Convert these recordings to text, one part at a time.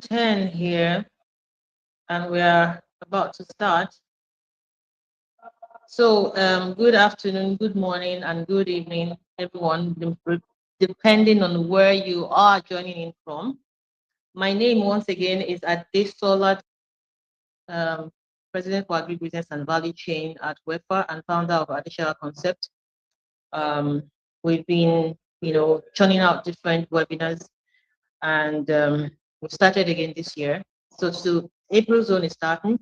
10 here, and we are about to start. So, good afternoon, good morning, and good evening, everyone, depending on where you are joining in from. My name, once again, is Adesola, President for Agribusiness and Value Chain at WEFA and founder of Additional Concept. We've been, churning out different webinars, and we started again this year. So April Zone is starting,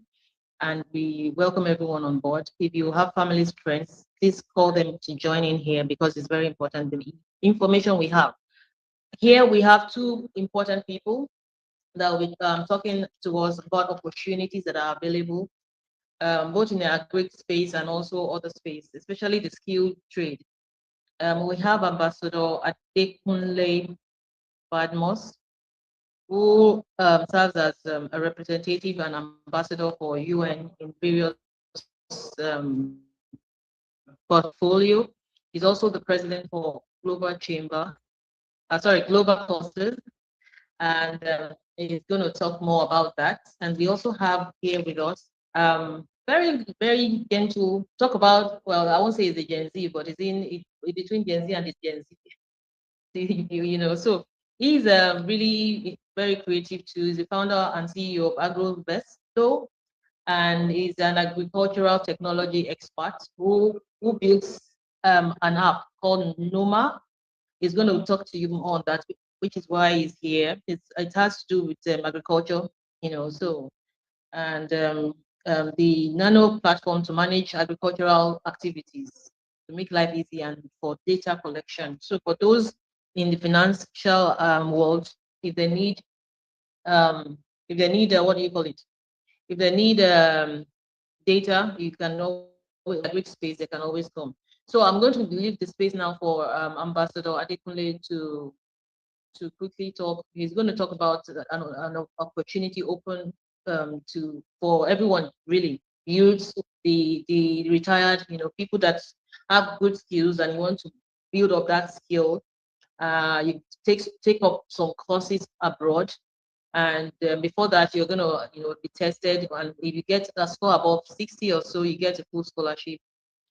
and we welcome everyone on board. If you have families, friends, please call them to join in here because it's very important, the information we have. Here we have two important people that will be talking to us about opportunities that are available, both in the agri space and also other space, especially the skilled trade. We have Ambassador Adekunle Badmus, who serves as a representative and ambassador for UN in various portfolio. He's also the president for Global Chamber, Global Clusters, and he's going to talk more about that. And we also have here with us very, very gentle, talk about, well, I won't say it's a Gen Z, but it's in between Gen Z and the Gen Z. So he's really very creative too. He's the founder and CEO of AgroVesto, and he's an agricultural technology expert who builds an app called Noma. He's going to talk to you more on that, which is why he's here. It has to do with agriculture, and the Nano platform to manage agricultural activities, to make life easy and for data collection. So for those in the financial world, if they need, what do you call it? If they need data, you can know agri space, they can always come. So I'm going to leave the space now for Ambassador Adekunle to quickly talk. He's going to talk about an opportunity open for everyone, really, youths, the retired, people that have good skills and want to build up that skill. You take up some courses abroad, and before that you're going to be tested, and if you get a score above 60 or so, you get a full scholarship.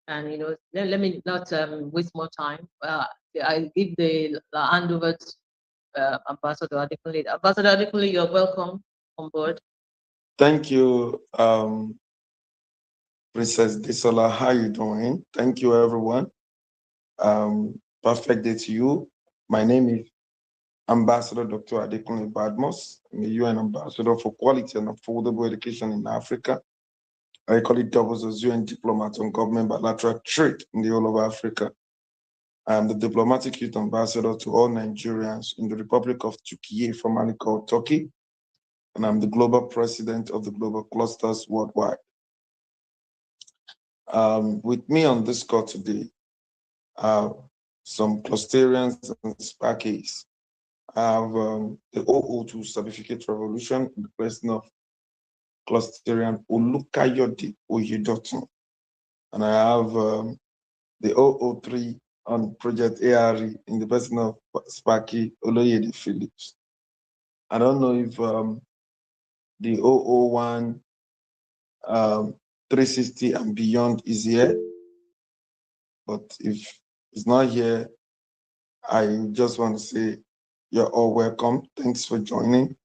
And let me not waste more time. I give the handover to Ambassador Adekunle. Ambassador Adekunle, you're welcome on board. Thank you, Princess Desola. How you doing? Thank you, everyone. Perfect day to you. My name is Ambassador Dr. Adekunle Badmus. I'm a UN Ambassador for Quality and Affordable Education in Africa. I call it doubles as UN Diplomat on Government Bilateral Trade in the whole of Africa. I'm the Diplomatic Youth Ambassador to all Nigerians in the Republic of Turkey, formerly called Turkey, and I'm the Global President of the Global Clusters Worldwide. With me on this call today are some clusterians and Sparkies. I have the OO2 Certificate Revolution in the person of Clusterian Olukayode Oyedotun. And I have the OO3 on Project ARE in the person of Sparky Oloyede Phillips. I don't know if the 001 360 and beyond is here, but if it's not here, I just want to say you're all welcome. Thanks for joining.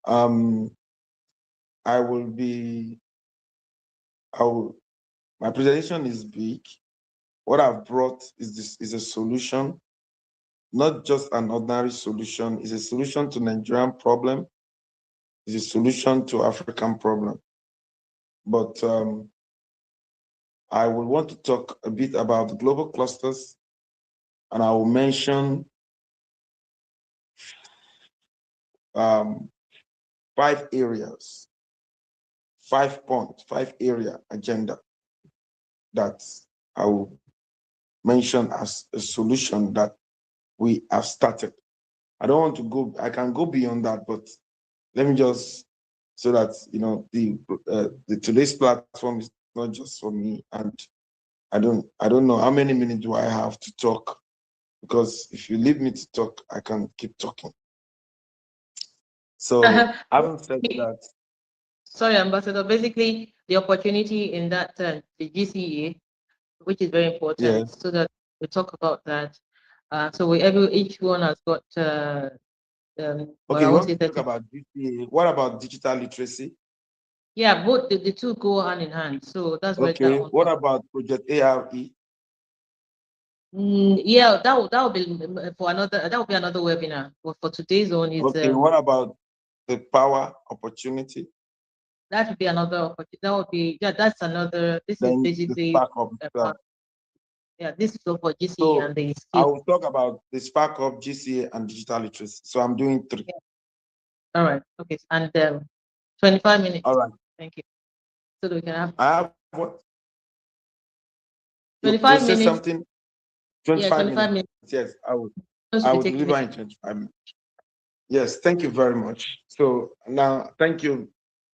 My presentation is big. What I've brought is a solution, not just an ordinary solution. It's a solution to Nigerian problem. It's a solution to African problem. But I will want to talk a bit about the global clusters, and I will mention 5 areas, 5 points, 5 area agenda that I will mention as a solution that we have started. I don't want to go, I can go beyond that, but let me just, so that, the today's platform is not just for me, and I don't know how many minutes do I have to talk, because if you leave me to talk, I can keep talking. So having said that, sorry, Ambassador, basically the opportunity in that the GCE, which is very important, yes. so that we talk about that. So each one has got Okay, I you won't want say to talk 30. about GCA. What about digital literacy? Yeah, both the two go hand in hand. So that's where that Okay, one what comes. about Project ARE? Yeah, that would be for another. That would be another webinar. But for today's one is Okay, what about the power opportunity? that would be another opportunity. That would be that's another. This is Then the basically Spark Hub itself. yeah. This is for GCE So and the I skills. will talk about the Spark Hub, GCA, and digital literacy. So I'm doing 3. Yeah. All right. Okay. And 25 minutes. All right. Thank you. So that we can have I have what? You 25 say minutes. something? Yeah, 25 25 minutes. minutes. Yes, I will. Supposed to I be will taking deliver it. in 25 minutes. Yes, thank you very much. So now, thank you,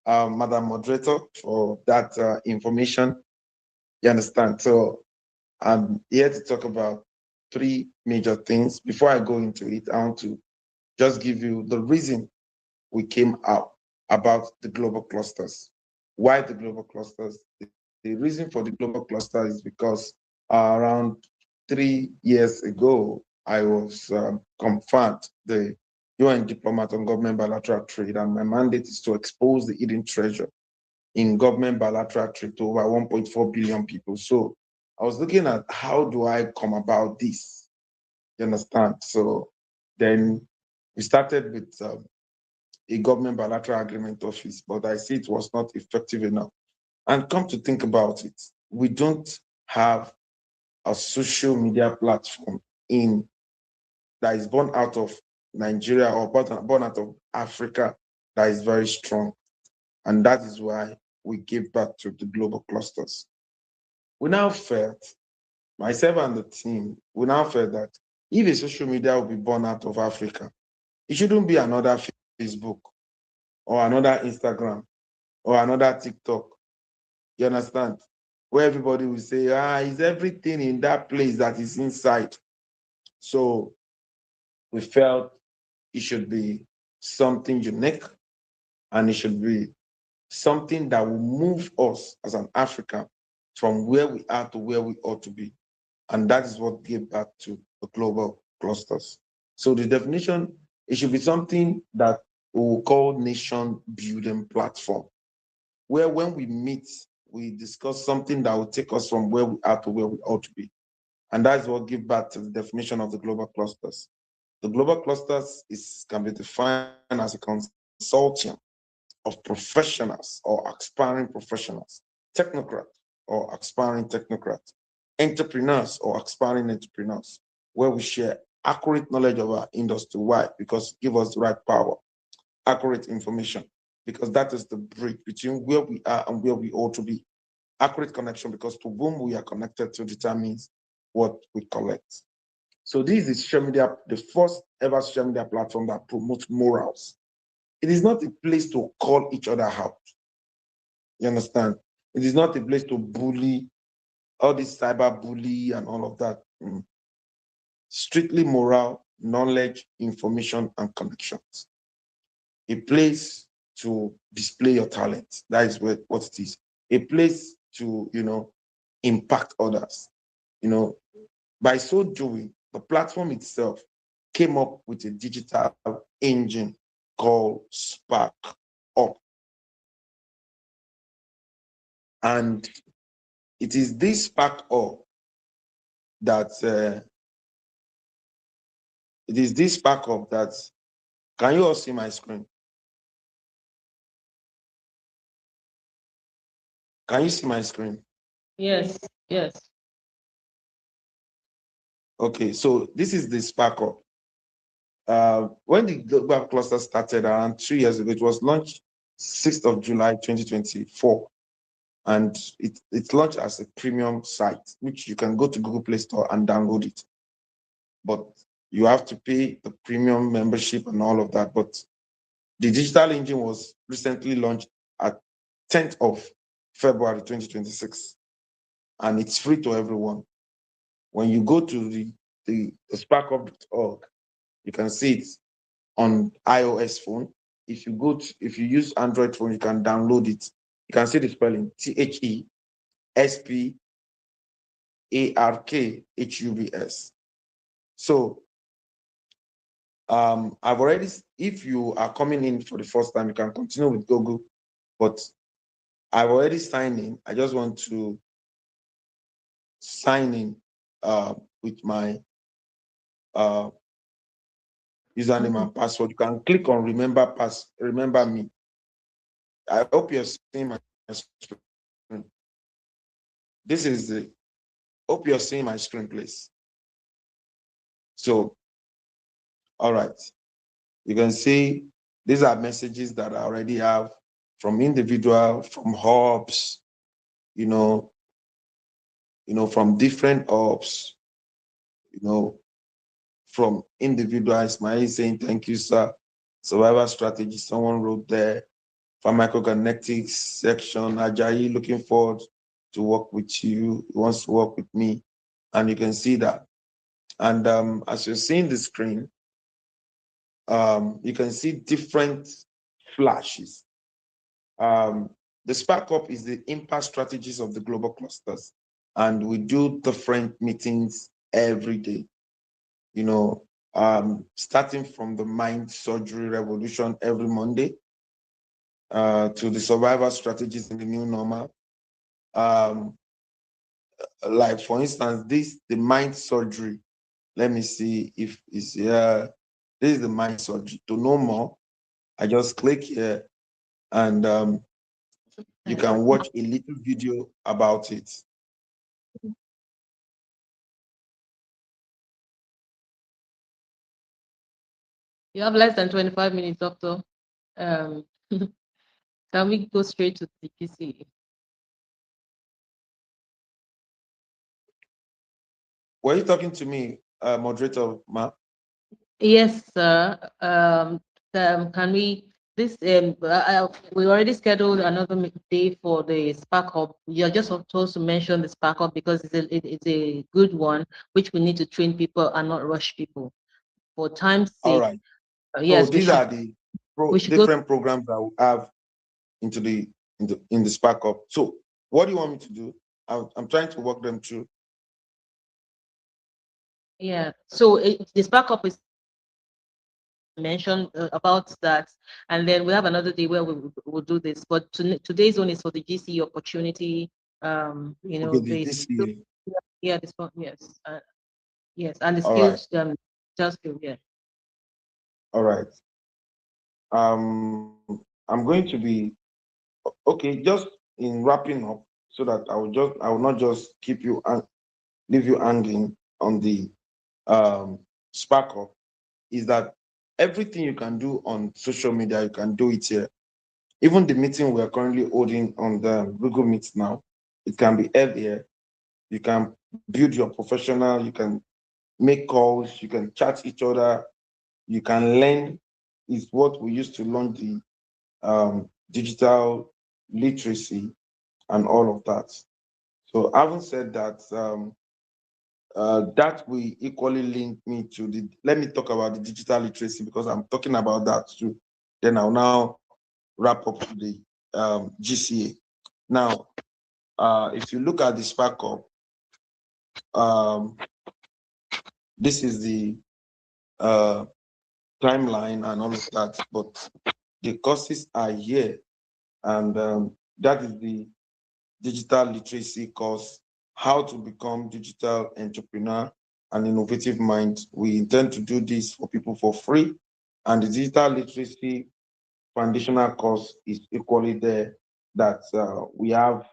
Madam Moderator, for that information. You understand? So I'm here to talk about 3 major things. Before I go into it, I want to just give you the reason we came out about the global clusters. Why the global clusters? The reason for the global cluster is because around 3 years ago, I was confirmed the UN diplomat on government bilateral trade, and my mandate is to expose the hidden treasure in government bilateral trade to over 1.4 billion people. So I was looking at how do I come about this? You understand? So then we started with a government bilateral agreement office, but I see it was not effective enough. And come to think about it, we don't have a social media platform in that is born out of Nigeria or born out of Africa that is very strong. And that is why we give back to the global clusters. We now felt, myself and the team, we now felt that if a social media will be born out of Africa, it shouldn't be another Facebook or another Instagram or another TikTok. You understand? Where everybody will say, is everything in that place that is inside. So we felt it should be something unique and it should be something that will move us as an African from where we are to where we ought to be. And that is what gave back to the global clusters. So the definition, it should be something that we will call nation building platform, where when we meet, we discuss something that will take us from where we are to where we ought to be. And that is what gives back to the definition of the global clusters. The global clusters can be defined as a consortium of professionals or aspiring professionals, technocrats or aspiring technocrats, entrepreneurs or aspiring entrepreneurs, where we share accurate knowledge of our industry. Why? Because it gives us the right power, accurate information, because that is the bridge between where we are and where we ought to be. Accurate connection, because to whom we are connected to determines what we collect. So this is social media, the first ever social media platform that promotes morals. It is not a place to call each other out. You understand? It is not a place to bully, all this cyber bully and all of that. Strictly moral, knowledge, information, and connections. A place to display your talent. That is what it is. A place to, impact others. By so doing, the platform itself came up with a digital engine called Spark Up. And it is this Spark Up that can you all see my screen? Can you see my screen? Yes, yes. Okay, so this is the Spark Up. When the global cluster started around 2 years ago, it was launched 6th of July 2024. And it's launched as a premium site, which you can go to Google Play Store and download it. But you have to pay the premium membership and all of that. But the digital engine was recently launched at 10th of February 2026. And it's free to everyone. When you go to the sparkup.org, you can see it on iOS phone, if you use Android phone, you can download it. You can see the spelling THESPARKHUBS. So I've already, if you are coming in for the first time, you can continue with Google, but I've already signed in. I just want to sign in with my username and password. You can click on remember me. I hope you're seeing my screen. This is the, hope you're seeing my screen, please. So, all right. You can see these are messages that I already have from individual, from hubs, from different hubs, from individuals. My saying, thank you, sir. Survivor strategy, someone wrote there. Pharmacokinetics section, Ajayi, looking forward to work with you. He wants to work with me. And you can see that. And as you're seeing the screen, you can see different flashes. The Spark Up is the impact strategies of the global clusters. And we do different meetings every day, starting from the mind surgery revolution every Monday to the survival strategies in the new normal. Like for instance, the mind surgery. Let me see if it's here. This is the mind surgery. To know more, I just click here and you can watch a little video about it. You have less than 25 minutes, doctor. Can we go straight to the GCE? Were you talking to me, moderator, Ma? Yes, sir. Can we? We already scheduled another day for the Spark Up. You're just supposed to mention the Spark Up because it's a good one, which we need to train people and not rush people. For time's sake. All right. Yes, so these are the different programs that we have in the Spark Up. So what do you want me to do? I'm trying to walk them through. Yeah. So the Spark Up is mentioned about that, and then we have another day where we will do this. But today's one is for the GCE opportunity. Okay, the GCE. Yeah, this one, yes, yes, and the All skills, just yeah. All right. I'm going to be okay. Just in wrapping up, so that I will not just keep you and leave you hanging on the Spark Up. Is that everything you can do on social media, you can do it here. Even the meeting we are currently holding on the Google Meet now, it can be held here. You can build your professional, you can make calls, you can chat each other, you can learn. Is what we used to launch the digital literacy and all of that. So having said that, that will equally link me to let me talk about the digital literacy because I'm talking about that too. Then I'll now wrap up to the GCA. Now, if you look at the Spark Up, this is the timeline and all of that, but the courses are here, and that is the digital literacy course, how to become digital entrepreneur and innovative mind. We intend to do this for people for free, and the digital literacy foundational course is equally there, that we have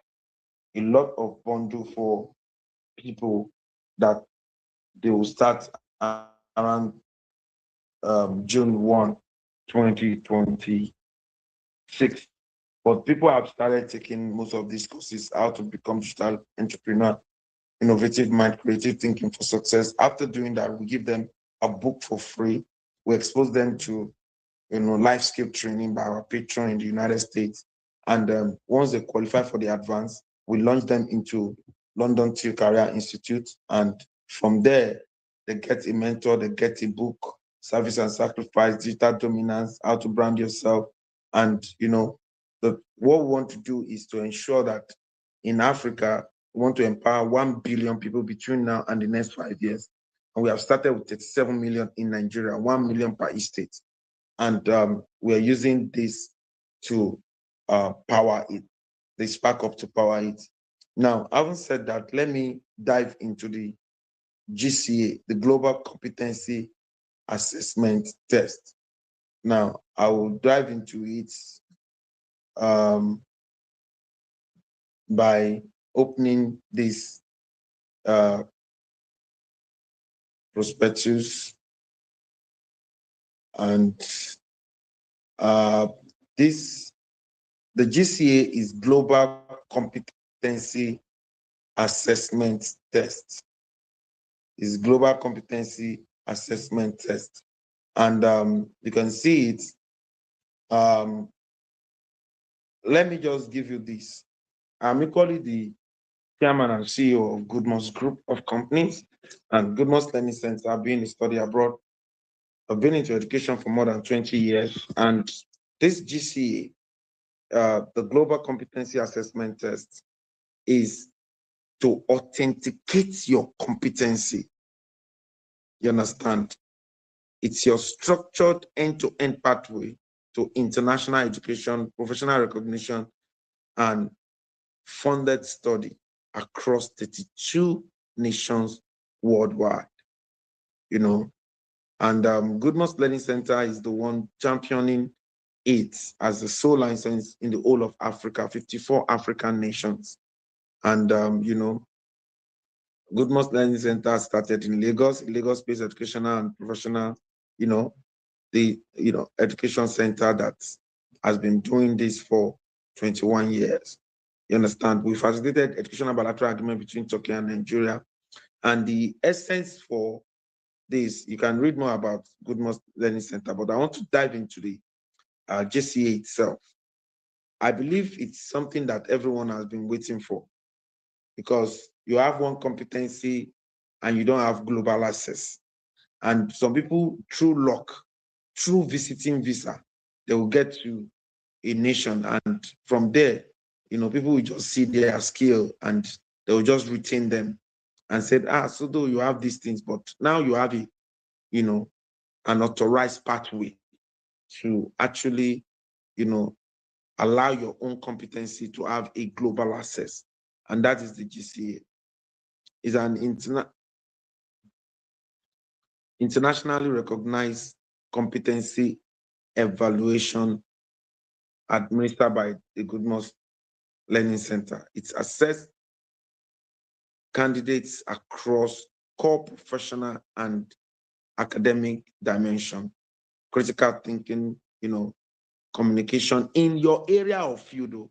a lot of bundle for people that they will start around June 1, 2026. But people have started taking most of these courses, how to become digital entrepreneur, innovative mind, creative thinking for success. After doing that, we give them a book for free. We expose them to life skill training by our patron in the United States. And once they qualify for the advance, we launch them into London Till Career Institute. And from there, they get a mentor, they get a book, service and sacrifice, digital dominance, how to brand yourself. And, what we want to do is to ensure that in Africa, we want to empower 1 billion people between now and the next 5 years. And we have started with 37 million in Nigeria, 1 million per each state. And we're using this to power it, the Spark Up to power it. Now, having said that, let me dive into the GCA, the Global Competency Assessment Test. Now, I will dive into it by opening this prospectus, and the GCA is Global Competency Assessment Test. Is Global Competency Assessment Test, and you can see it. Let me just give you this. I'm equally the chairman and CEO of Goodmost Group of Companies and Goodmost Learning Center. I've been to study abroad. I've been into education for more than 20 years, and this GCA, the Global Competency Assessment Test, is to authenticate your competency. You understand? It's your structured end-to-end pathway to international education, professional recognition, and funded study across 32 nations worldwide. And Goodmost Learning Center is the one championing it as the sole license in the whole of Africa, 54 African nations. And Goodmost Learning Center started in Lagos-based educational and professional, the education center that has been doing this for 21 years. You understand? We facilitated educational bilateral agreement between Turkey and Nigeria. And the essence for this, you can read more about Goodmost Learning Center, but I want to dive into the GCA itself. I believe it's something that everyone has been waiting for, because you have one competency and you don't have global access. And some people, through luck, through visiting visa, they will get to a nation, and from there, people will just see their skill and they will just retain them and said, so though you have these things, but now you have a, an authorized pathway to actually, allow your own competency to have a global access. And that is the GCA. It's an internationally recognized competency evaluation administered by the Goodmost Learning Center. It's assessed candidates across core professional and academic dimension, critical thinking, communication in your area of field,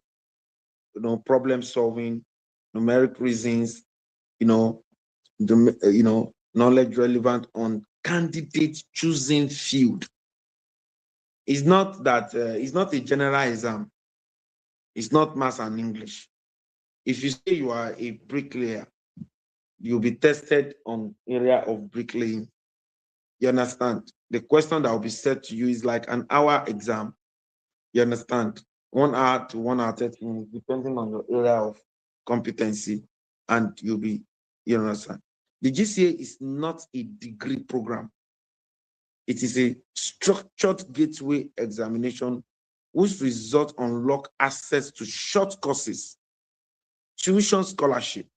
problem solving, numeric reasons, knowledge relevant on candidate choosing field. It's not that it's not a general exam. It's not maths and English. If you say you are a bricklayer, you'll be tested on area of bricklaying. You understand? The question that will be set to you is like an hour exam. You understand? 1 hour to 1 hour 30 minutes, depending on your area of competency, and you understand? The GCA is not a degree program. It is a structured gateway examination whose results unlock access to short courses, tuition scholarship,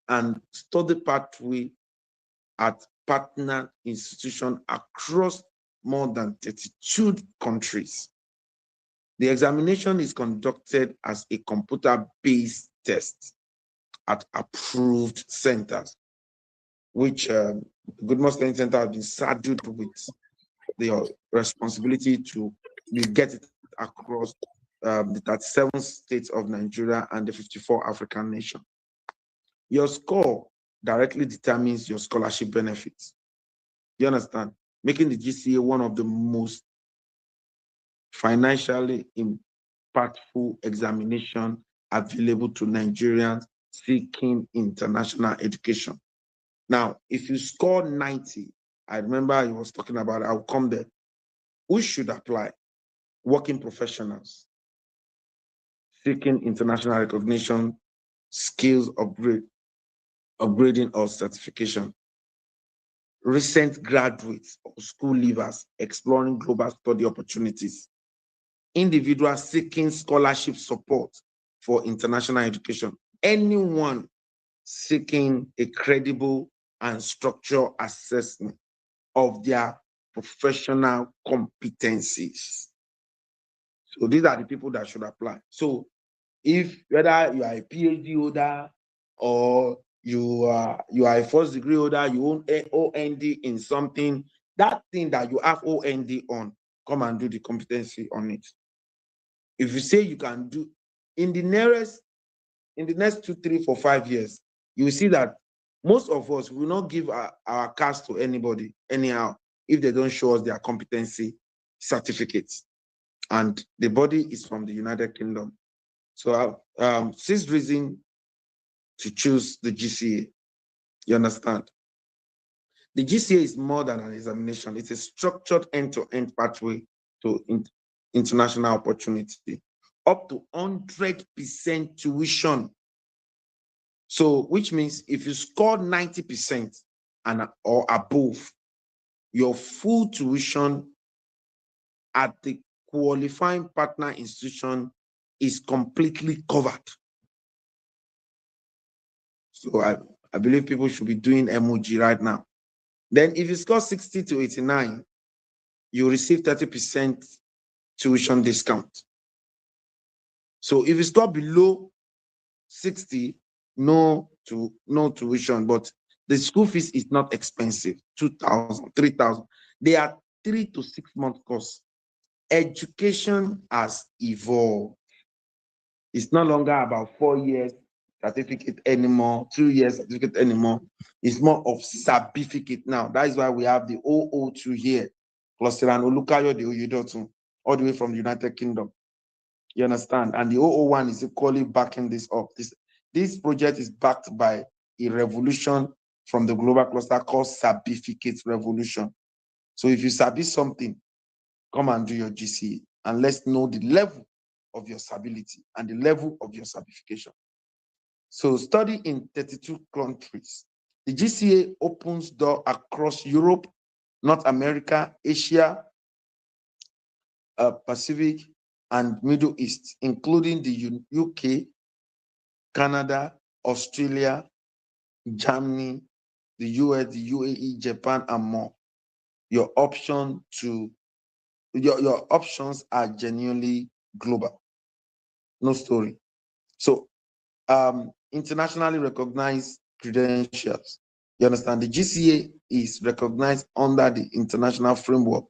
and study pathway at partner institutions across more than 32 countries. The examination is conducted as a computer-based test at approved centers, which Goodmost Learning Center has been saddled with the responsibility to get it across the 37 states of Nigeria and the 54 African nations. Your score directly determines your scholarship benefits. You understand? Making the GCA one of the most financially impactful examination available to Nigerians seeking international education. Now, if you score 90, I remember he was talking about it. I'll come there. Who should apply? Working professionals seeking international recognition, skills upgrading or certification. Recent graduates or school leavers exploring global study opportunities. Individuals seeking scholarship support for international education. Anyone seeking a credible and structured assessment of their professional competencies. So these are the people that should apply. So if whether you are a PhD holder or you are a first degree holder, you own OND in something, that thing that you have OND on, come and do the competency on it. If you say you can do in the next 2, 3, 4, 5 years, you will see that most of us will not give our cars to anybody anyhow if they don't show us their competency certificates. And the body is from the United Kingdom. So sixth reason to choose the GCA, you understand? The GCA is more than an examination. It's a structured end-to-end pathway to international opportunity, up to 100% tuition. So, which means if you score 90% or above, your full tuition at the qualifying partner institution is completely covered. So I believe people should be doing emoji right now. Then if you score 60 to 89, you receive 30% tuition discount. So if you score below 60, no tuition, but the school fees is not expensive, 2,000, 3,000. They are 3 to 6 month course. Education has evolved. It's no longer about 4 years certificate anymore, 2 years certificate anymore. It's more of certificate now. That is why we have the 002 here, Cluster and Olukayo de Oyedotun, all the way from the United Kingdom. You understand? And the 001 is equally backing this up. This project is backed by a revolution from the global cluster called Certificate Revolution. So if you sabi something, come and do your GCE and let's know the level of your stability and the level of your certification. So study in 32 countries. The GCA opens door across Europe, North America, Asia, Pacific, and Middle East, including the UK, Canada, Australia, Germany, the US, the UAE, Japan, and more. Your options are genuinely global. No story. So internationally recognized credentials. You understand? The GCA is recognized under the international framework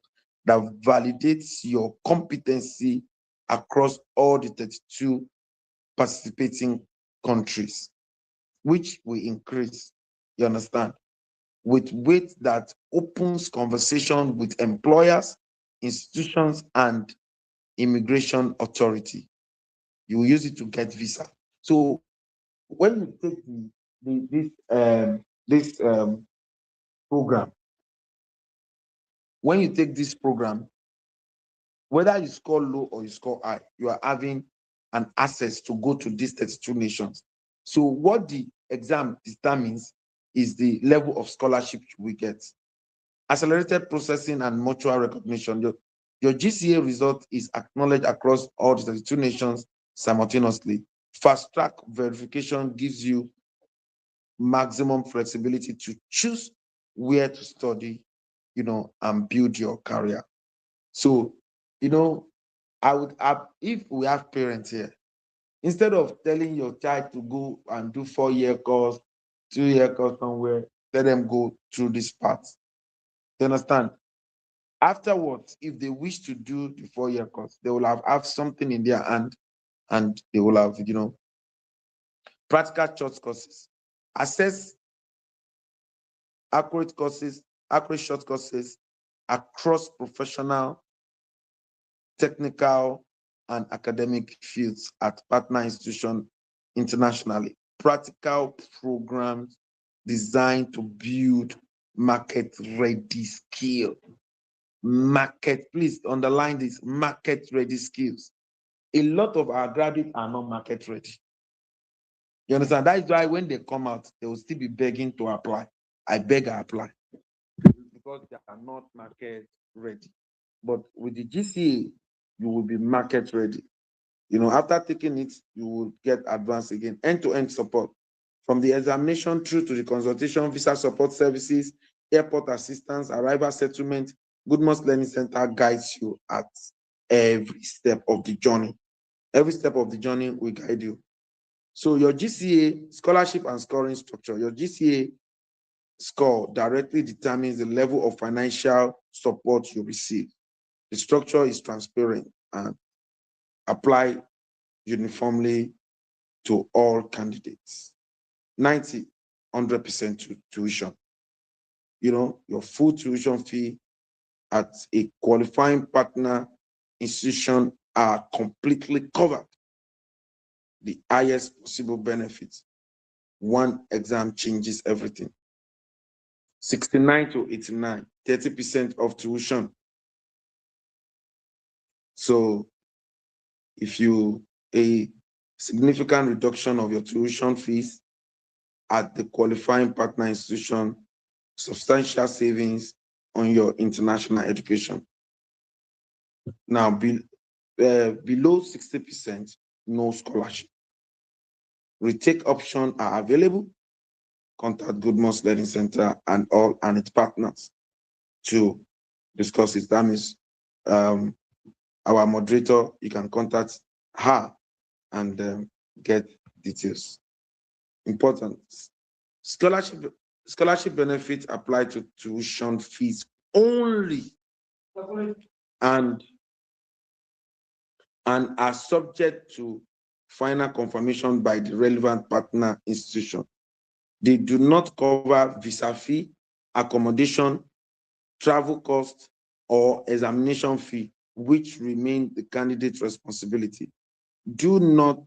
that validates your competency across all the 32 participating countries, which will increase, you understand, with weight that opens conversation with employers, institutions, and immigration authority. You will use it to get visa. So when you take this program, when you take this program, whether you score low or you score high, you are having an access to go to these 32 nations. So what the exam determines is the level of scholarship we get. Accelerated processing and mutual recognition. Your GCA result is acknowledged across all the 32 nations simultaneously. Fast track verification gives you maximum flexibility to choose where to study, and build your career. So, if we have parents here, instead of telling your child to go and do 4-year course, 2-year course somewhere, let them go through this path. You understand? Afterwards, if they wish to do the 4-year course, they will have something in their hand and they will have, practical short courses. Access accurate short courses across professional, technical, and academic fields at partner institutions internationally. Practical programs designed to build market-ready skill. Please underline this, market-ready skills. A lot of our graduates are not market-ready. You understand? That is why when they come out, they will still be begging to apply. I beg, I apply. Because they are not market-ready. But with the GCA, you will be market-ready. You know, after taking it, you will get advanced again. End-to-end support. From the examination through to the consultation, visa support services, airport assistance, arrival settlement, Goodmost Learning Center guides you at every step of the journey. Every step of the journey will guide you. So your GCA scholarship and scoring structure, your GCA score directly determines the level of financial support you receive. The structure is transparent and apply uniformly to all candidates. 90, 100% tuition. You know, your full tuition fee at a qualifying partner institution are completely covered. The highest possible benefits. One exam changes everything. 69 to 89, 30% of tuition. So if a significant reduction of your tuition fees at the qualifying partner institution, substantial savings on your international education. Now, below 60%, no scholarship. Retake options are available. Contact Goodmost Learning Center and its partners to discuss it. That means our moderator, you can contact her and get details. Important. Scholarship benefits apply to tuition fees only and are subject to final confirmation by the relevant partner institution. They do not cover visa fee, accommodation, travel costs, or examination fee, which remain the candidate's responsibility. Do not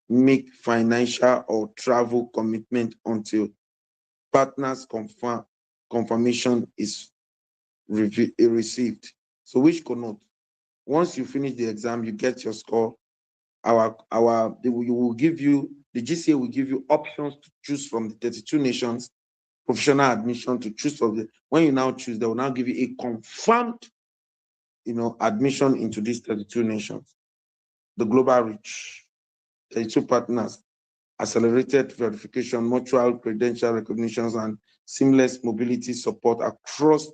make financial or travel commitment until partners confirmation is received. So which connote, once you finish the exam, you get your score. The GCA will give you options to choose from the 32 nations, professional admission to choose from when you now choose, they will now give you a confirmed, admission into these 32 nations. The global reach, 32 partners, accelerated verification, mutual credential recognitions, and seamless mobility support across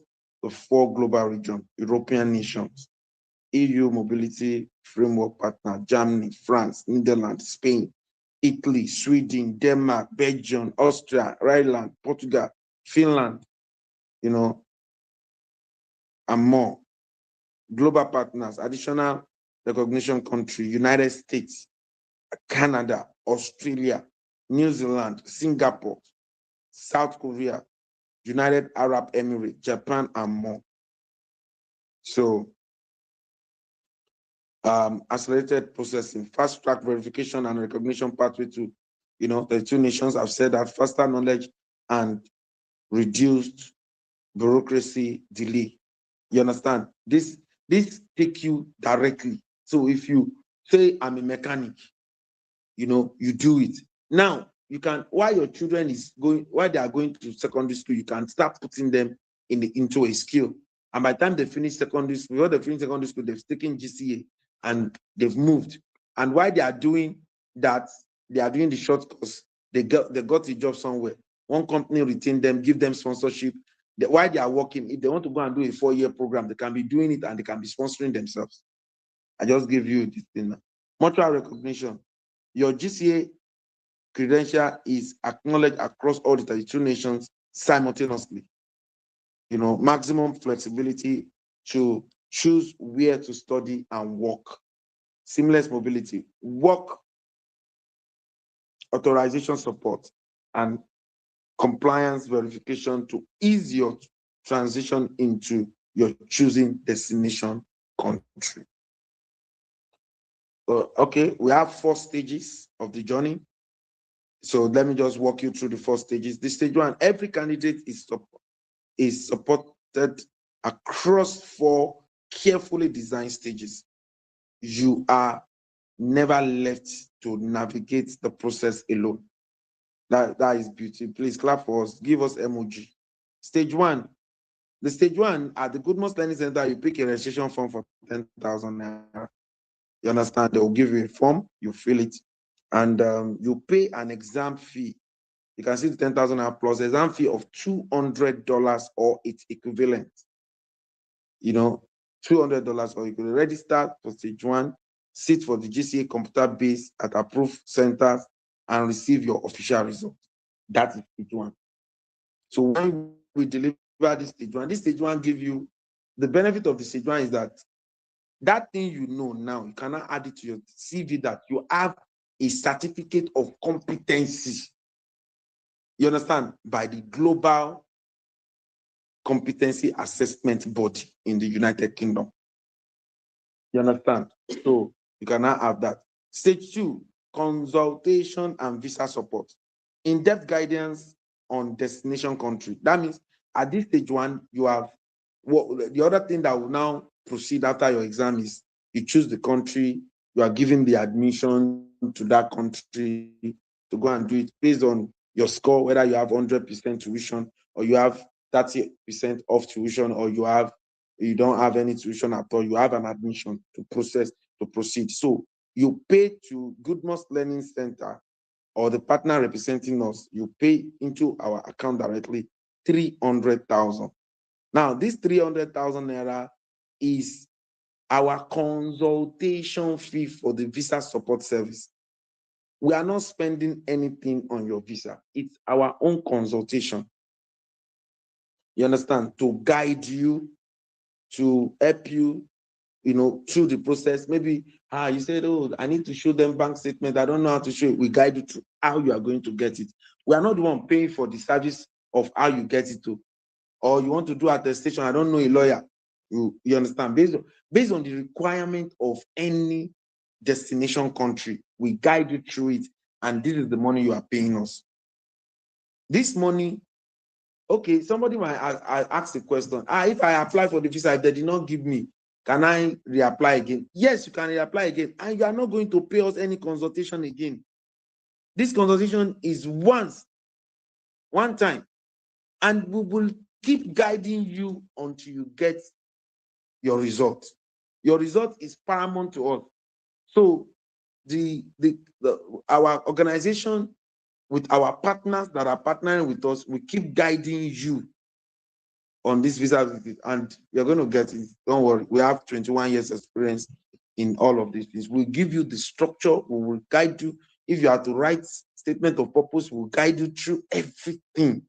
the 4 global regions, European nations, EU Mobility Framework Partner, Germany, France, Netherlands, Spain, Italy, Sweden, Denmark, Belgium, Austria, Ireland, Portugal, Finland, and more. Global partners, additional recognition country, United States, Canada, Australia, New Zealand, Singapore, South Korea, United Arab Emirates, Japan, and more. So, accelerated processing, fast track verification and recognition pathway to, the 2 nations have said that faster knowledge and reduced bureaucracy delay. You understand? This take you directly. So if you say I'm a mechanic, you do it. Now you can, while your children while they are going to secondary school, you can start putting them into a skill. And by the time they finish secondary school, before they finish secondary school, they've taken GCA and they've moved. And while they are doing that, they are doing the short course, they got a job somewhere. One company retain them, give them sponsorship. While they are working, if they want to go and do a 4-year program, they can be doing it and they can be sponsoring themselves. I just give you this thing now. Mutual recognition. Your GCA credential is acknowledged across all the 32 nations simultaneously. Maximum flexibility to choose where to study and work. Seamless mobility, work authorization support, and compliance verification to ease your transition into your choosing destination country. Okay, we have 4 stages of the journey. So let me just walk you through the 4 stages. This stage 1, every candidate is is supported across 4 carefully designed stages. You are never left to navigate the process alone. That is beauty. Please clap for us. Give us emoji. Stage 1. The stage 1 at the Goodmos Learning Center, you pick a registration form for 10,000 naira. You understand? They will give you a form, you fill it, and you pay an exam fee. You can see the 10,000 naira plus exam fee of $200 or its equivalent. You know, $200, or you could register for stage 1, sit for the GCA computer base at approved centers, and receive your official result. That is stage 1. So when we deliver this stage 1 give you the benefit of the stage 1 is that thing you know now, you cannot add it to your CV, that you have a certificate of competency. You understand? By the Global Competency Assessment Body in the United Kingdom. You understand? So you cannot have that. Stage 2, consultation and visa support. In-depth guidance on destination country. That means at this stage 1, you have the other thing that will now proceed after your exam is you choose the country, you are given the admission to that country to go and do it based on your score, whether you have 100% tuition or you have 30% off tuition, or you don't have any tuition at all. You have an admission to proceed. So you pay to Goodmos Learning Center or the partner representing us, you pay into our account directly 300,000. Now, this 300,000 naira is our consultation fee for the visa support service. We are not spending anything on your visa. It's our own consultation. You understand? To guide you, to help you, through the process. Maybe you said, oh, I need to show them bank statement. I don't know how to show it. We guide you to how you are going to get it. We are not the one paying for the service of how you get it to. Or you want to do attestation, I don't know a lawyer. You understand? Based on the requirement of any destination country, we guide you through it, and this is the money you are paying us. This money, okay, somebody might ask the question, if I apply for the visa, if they did not give me, can I reapply again? Yes, you can reapply again, and you are not going to pay us any consultation again. This consultation is one time, and we will keep guiding you until you get your result. Your result is paramount to us. So our organization, with our partners that are partnering with us, we keep guiding you on this visa, and you're going to get it. Don't worry. We have 21 years experience in all of these things. We'll give you the structure. We will guide you. If you have to write statement of purpose, we'll guide you through everything.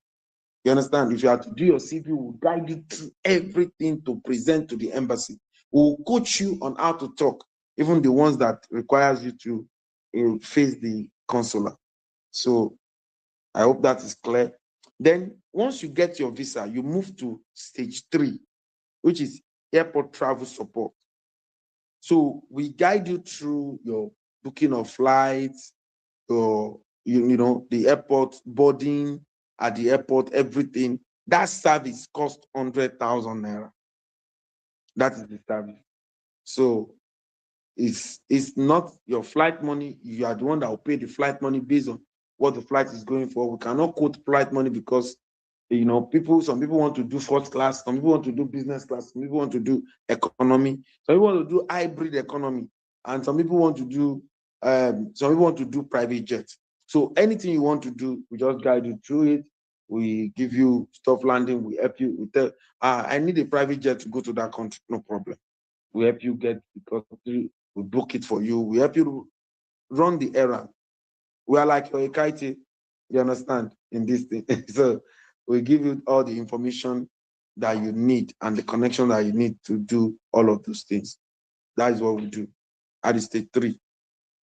You understand? If you have to do your CV, we'll guide you through everything to present to the embassy. We'll coach you on how to talk, even the ones that requires you to face the consular. So I hope that is clear. Then once you get your visa, you move to stage 3, which is airport travel support. So we guide you through your booking of flights, or the airport boarding at the airport, everything. That service costs 100,000 naira. That is the service. So it's not your flight money. You are the one that will pay the flight money based on what the flight is going for. We cannot quote flight money because some people want to do first class, some people want to do business class, some people want to do economy, some people want to do hybrid economy, and some people want to do private jets. So anything you want to do, we just guide you through it. We give you soft landing, we help you. We tell, I need a private jet to go to that country, no problem. We help you get the country, we book it for you, we help you run the errand. We are like your Ekaite, you understand, in this thing. So we give you all the information that you need and the connection that you need to do all of those things. That is what we do at the stage 3.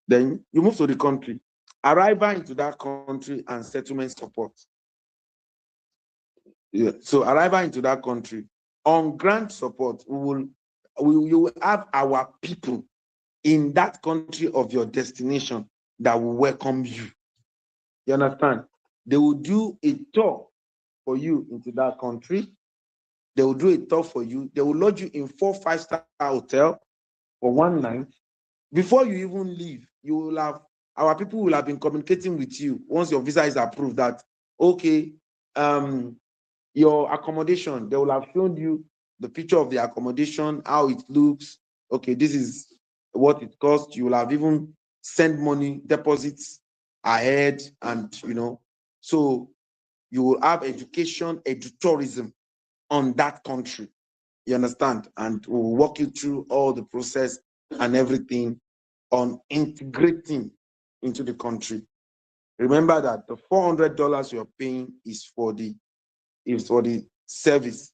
Then you move to the country. Arrival into that country and settlement support. Yeah. So arrival into that country. On grant support, you will have our people in that country of your destination that will welcome you. You understand? They will do a tour for you into that country. They will do a tour for you. They will lodge you in 4-5-star hotel for one night. Before you even leave, you will have, our people will have been communicating with you once your visa is approved that, okay, your accommodation, they will have shown you the picture of the accommodation, how it looks. Okay, this is what it costs. You will have even sent money, deposits ahead, and so you will have education, edutourism on that country. You understand? And we'll walk you through all the process and everything on integrating into the country. Remember that the $400 you're paying is for the service,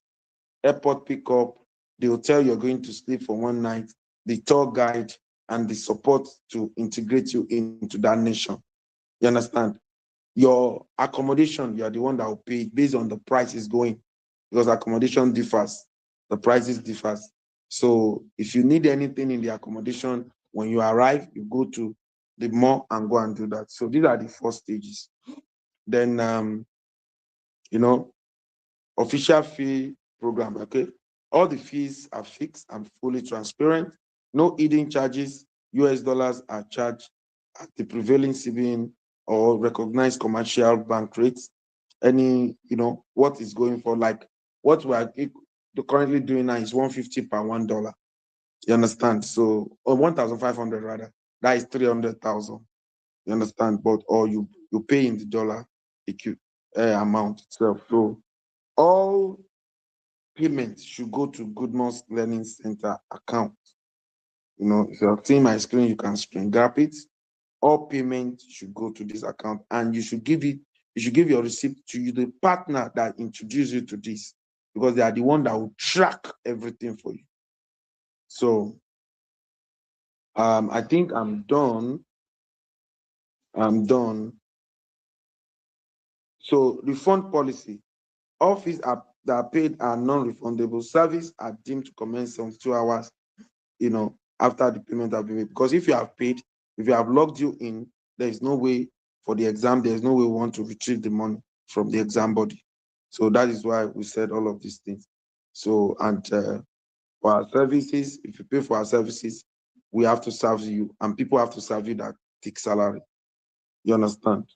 airport pickup, the hotel you're going to sleep for one night, the tour guide, and the support to integrate you into that nation. You understand? Your accommodation, you are the one that will pay based on the prices going, because accommodation differs, the prices differs. So if you need anything in the accommodation, when you arrive, you go to the mall and go and do that. So these are the 4 stages. Then, official fee program, okay? All the fees are fixed and fully transparent. No hidden charges. US dollars are charged at the prevailing CBN or recognized commercial bank rates. Any, what is going for, like what we are currently doing now is $150 per $1. You understand? So, or 1,500 rather. That is 300,000. You understand? But or you pay in the dollar amount itself. So all payments should go to Goodmon's Learning Center account. If you're seeing my screen, you can screen grab it. All payments should go to this account, and you should give your receipt to the partner that introduced you to this, because they are the one that will track everything for you. So I think I'm done. So refund policy. All fees that are paid are non-refundable. Service are deemed to commence 72 hours, after the payment has been made. Because if you have paid, if you have logged you in, there is no way for the exam, there is no way we want to retrieve the money from the exam body. So that is why we said all of these things. So, and for our services, if you pay for our services, we have to serve you, and people have to serve you that thick salary. You understand?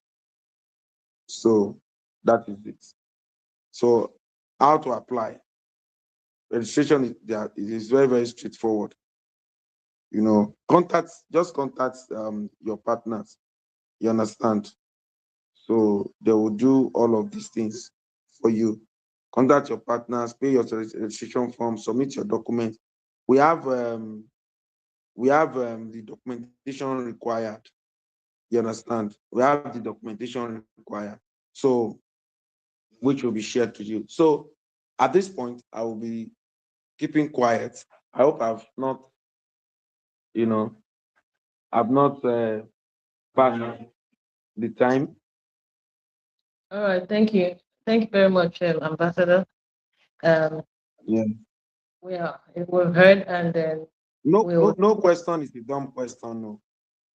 So that is it. So how to apply? Registration is very, very straightforward. Just contact your partners. You understand? So they will do all of these things for you. Contact your partners, pay your registration form, submit your documents. We have the documentation required. You understand? We have the documentation required. So which will be shared to you. So at this point, I will be keeping quiet. I hope I've not passed the time. All right, thank you. Thank you very much, Ambassador. Yeah. We've heard, and then no question is a dumb question. No.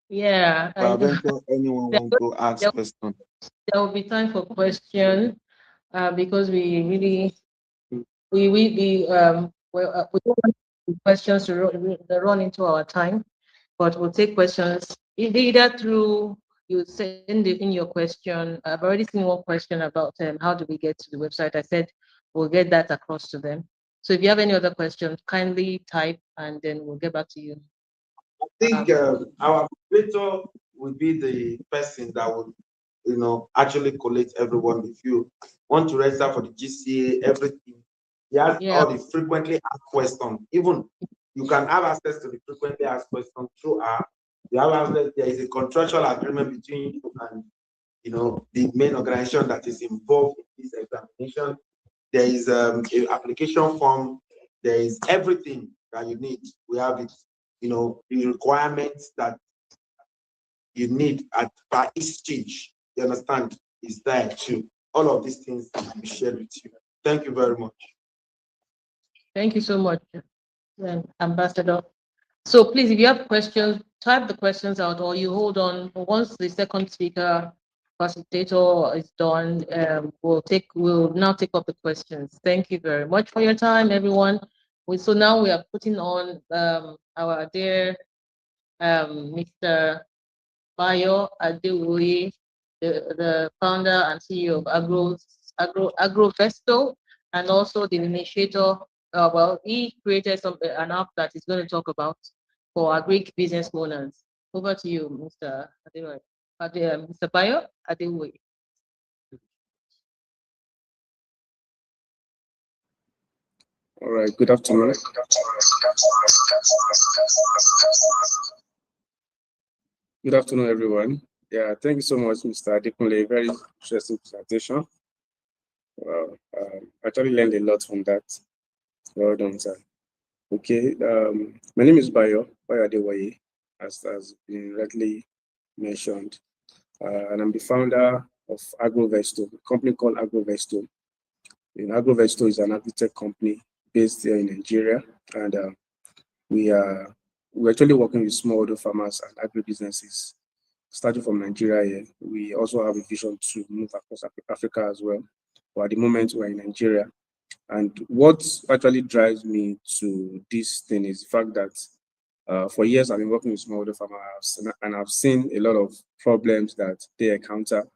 Yeah. Anyone want to ask question? There will be time for question, because we really we don't want questions to run into our time, but we'll take questions either through you send in your question. I've already seen one question about how do we get to the website. I said we'll get that across to them. So if you have any other questions, kindly type, and then we'll get back to you. I think our operator would be the person that would, actually collect everyone. If you want to register for the GCA, everything, he has all the frequently asked questions. Even you can have access to the frequently asked questions through our. There is a contractual agreement between you and the main organization that is involved in this examination. There is an application form. There is everything that you need. We have it. The requirements that you need per each stage, you understand, is there too. All of these things will be shared with you. Thank you very much. Thank you so much, Ambassador. So please, if you have questions, type the questions out, or you hold on. Once the second speaker facilitator is done, we'll now take up the questions. Thank you very much for your time, everyone. So now we are putting on our dear Mr. Bayo Adewoye, the founder and CEO of Agrovesto, and also the initiator. Well, he created an app that he's going to talk about for agri business owners. Over to you, Mr. Adewoye. Mr. Bayo Adewoye. All right, good afternoon. Good afternoon, everyone. Yeah, thank you so much, Mr. Adekunle. Very interesting presentation. Actually learned a lot from that. Well done, sir. Okay, my name is Bayo Adewoye, as been rightly mentioned, and I'm the founder of Agrovesto, a company called Agrovesto. Agrovesto is an agri-tech company based here in Nigeria, and we're actually working with smallholder farmers and agri-businesses starting from Nigeria here. We also have a vision to move across Africa as well. But at the moment, we're in Nigeria. And what actually drives me to this thing is the fact that for years I've been working with smallholder farmers, and I've seen a lot of problems that they encounter.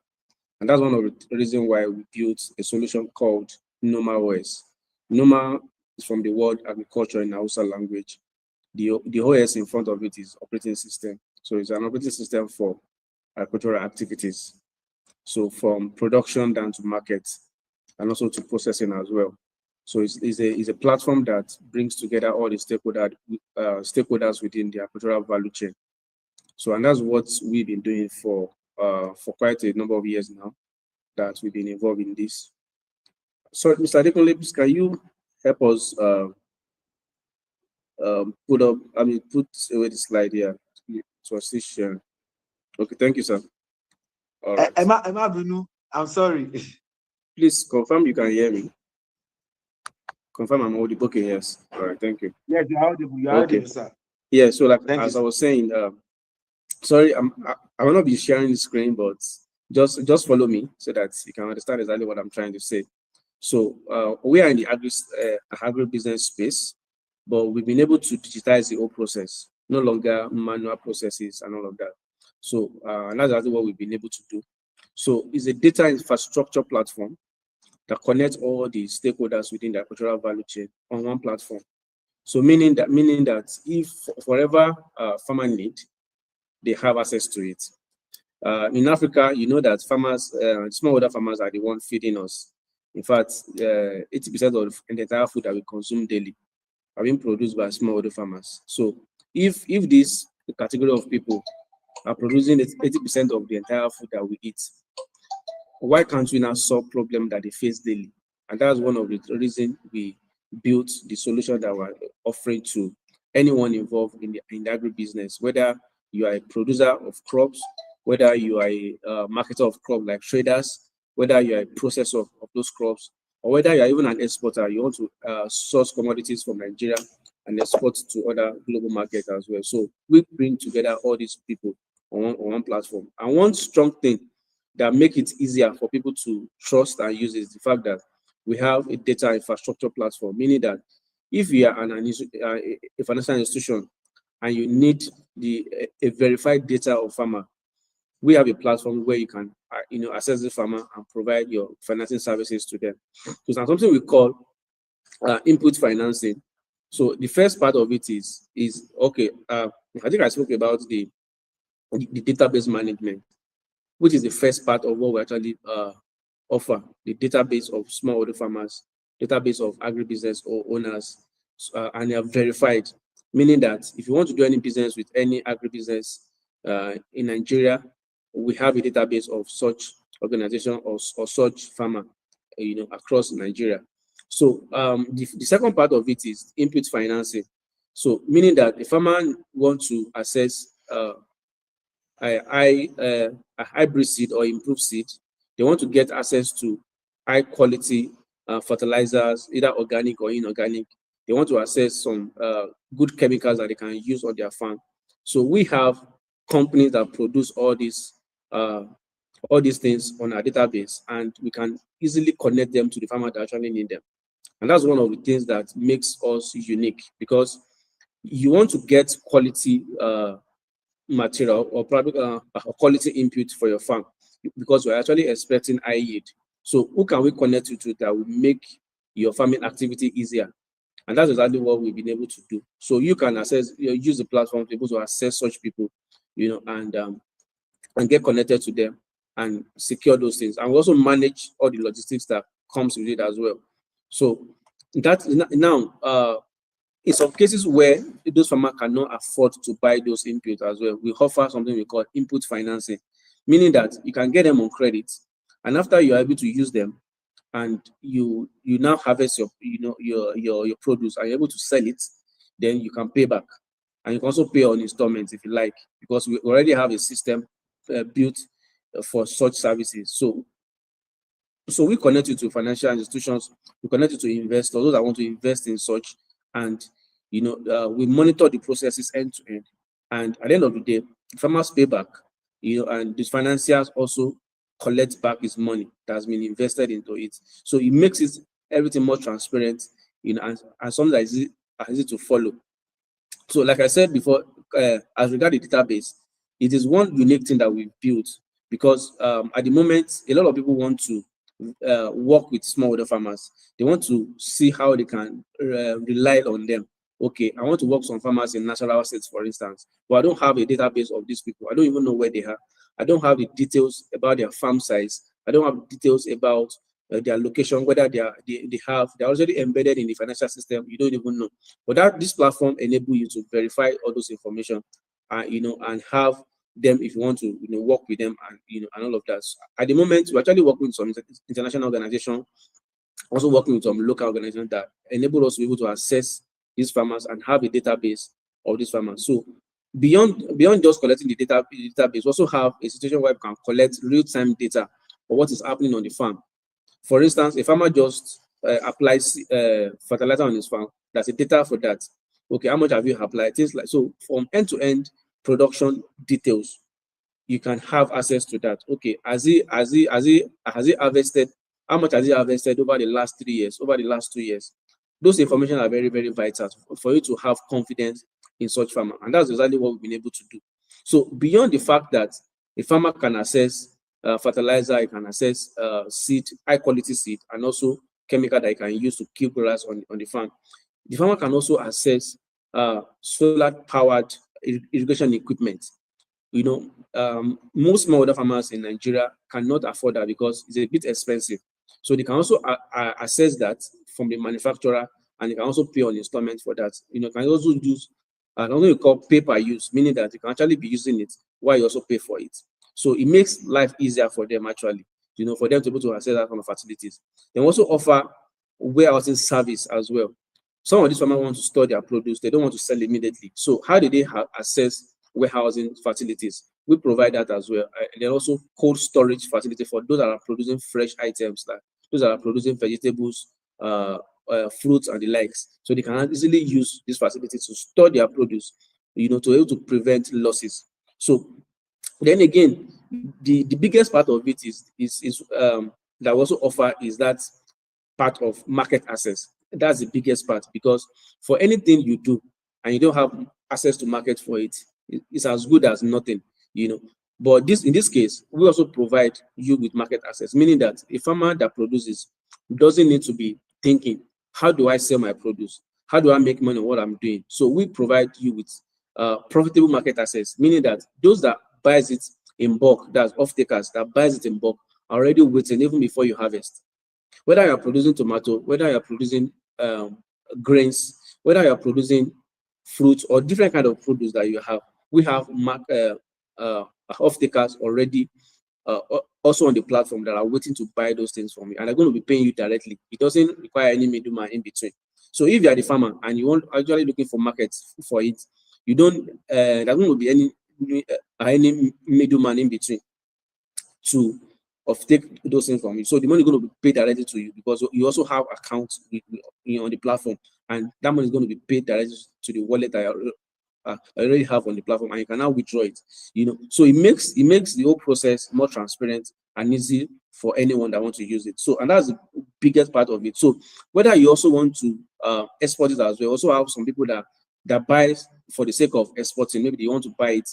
And that's one of the reasons why we built a solution called Noma OS. Noma is from the word agriculture in Hausa language. The OS in front of it is operating system. So it's an operating system for agricultural activities. So from production down to market and also to processing as well. So it's a platform that brings together all the stakeholders within the agricultural value chain. So, and that's what we've been doing for quite a number of years now that we've been involved in this. So, Mr. Adekunle, please, can you help us put away the slide here to assist you? Okay, thank you, sir. All right. Emma Bunu, I'm sorry. Please confirm you can hear me. Confirm I'm audible. Okay, yes. All right, thank you. Yes, you're audible. You're audible, sir. Yeah, so like as I was saying, sorry, I will not be sharing the screen, but just follow me so that you can understand exactly what I'm trying to say. So we are in the agri-business space, but we've been able to digitize the whole process, no longer manual processes and all of that. So and that's exactly what we've been able to do. So it's a data infrastructure platform that connects all the stakeholders within the agricultural value chain on one platform. So meaning that if whatever farmer need, they have access to it. In Africa, you know that farmers, smallholder farmers are the ones feeding us. In fact, 80% of the entire food that we consume daily are being produced by smallholder farmers. So if this category of people are producing 80% of the entire food that we eat, why can't we now solve problems that they face daily? And that's one of the reasons we built the solution that we're offering to anyone involved in the agribusiness, whether you are a producer of crops, whether you are a marketer of crops like traders, whether you are a processor of those crops, or whether you are even an exporter, you want to source commodities from Nigeria and export to other global markets as well. So we bring together all these people on one platform. And one strong thing that make it easier for people to trust and use is the fact that we have a data infrastructure platform, meaning that if you are a financial institution and you need a verified data of farmer, we have a platform where you can access the farmer and provide your financing services to them. So it's something we call input financing. So the first part of it is okay. I think I spoke about the database management, which is the first part of what we actually offer, the database of smallholder farmers, database of agribusiness owners, and they are verified, meaning that if you want to do any business with any agribusiness in Nigeria, we have a database of such organization or such farmer, across Nigeria. So the second part of it is input financing. So meaning that the farmer wants to access a hybrid seed or improved seed, they want to get access to high quality fertilizers, either organic or inorganic. They want to access some good chemicals that they can use on their farm. So we have companies that produce all these all these things on our database, and we can easily connect them to the farmer that actually need them. And that's one of the things that makes us unique, because you want to get quality material or product quality input for your farm, because we're actually expecting high yield. So who can we connect you to that will make your farming activity easier? And that's exactly what we've been able to do. So you can access, use the platform to be able to access such people, and get connected to them and secure those things. And we also manage all the logistics that comes with it as well. So that now, in some cases where those farmers cannot afford to buy those inputs as well, we offer something we call input financing, meaning that you can get them on credit, and after you are able to use them, and you now harvest your produce and you're able to sell it, then you can pay back, and you can also pay on installments if you like, because we already have a system built for such services. So we connect you to financial institutions, we connect you to investors, those that want to invest in such, and we monitor the processes end to end. And at the end of the day, farmers pay back, and these financiers also collect back his money that has been invested into it. So it makes it everything more transparent, and something that is easy to follow. So like I said before, as regard the database, it is one unique thing that we've built, because at the moment, a lot of people want to work with smallholder farmers. They want to see how they can rely on them. Okay, I want to work with some farmers in natural assets, for instance, but I don't have a database of these people. I don't even know where they are. I don't have the details about their farm size. I don't have details about their location, whether they're already embedded in the financial system. You don't even know. But this platform enables you to verify all those information, and have them if you want to work with them, and and all of that. So at the moment, we're actually working with some international organizations, also working with some local organizations that enable us to be able to access these farmers and have a database of these farmers. So beyond just collecting the database, we also have a situation where we can collect real-time data of what is happening on the farm. For instance, a farmer just applies fertilizer on his farm. There's a data for that. Okay, how much have you applied? Things like so. From end-to-end production details, you can have access to that. Okay, has he harvested? How much has he harvested over the last 3 years? Over the last 2 years? Those information are very, very vital for you to have confidence in such farmer, and that's exactly what we've been able to do. So beyond the fact that a farmer can access fertilizer, he can access seed, high quality seed, and also chemical that he can use to kill grass on the farm. The farmer can also access solar powered irrigation equipment. Most smallholder farmers in Nigeria cannot afford that because it's a bit expensive. So they can also access that from the manufacturer, and you can also pay on installment for that. Can also use another we call pay per use, meaning that you can actually be using it while you also pay for it. So it makes life easier for them actually, for them to be able to access that kind of facilities. They also offer warehousing service as well. Some of these farmers want to store their produce, they don't want to sell immediately. So how do they access warehousing facilities? We provide that as well. And then also cold storage facility for those that are producing fresh items, like those that are producing vegetables, fruits and the likes. So they can easily use this facility to store their produce, to be able to prevent losses. So then again, the biggest part of it is that we also offer is that part of market access. That's the biggest part, because for anything you do and you don't have access to market for it, it's as good as nothing, But in this case, we also provide you with market access, meaning that a farmer that produces doesn't need to be thinking, how do I sell my produce? How do I make money on what I'm doing? So we provide you with profitable market access, meaning that those that buys it in bulk, that's off-takers that buys it in bulk, are already waiting even before you harvest. Whether you're producing tomato, whether you're producing grains, whether you're producing fruits or different kind of produce that you have, we have off-takers already also on the platform that are waiting to buy those things from you, and they're going to be paying you directly. It doesn't require any middleman in between. So if you are the farmer and you want actually looking for markets for it, you don't there's going to be any middleman in between to take those things from you. So the money is going to be paid directly to you, because you also have accounts on the platform, and that money is going to be paid directly to the wallet that you're already have on the platform, and you can now withdraw it. So it makes the whole process more transparent and easy for anyone that wants to use it. So, and that's the biggest part of it. So whether you also want to export it as well, also have some people that buy for the sake of exporting. Maybe they want to buy it,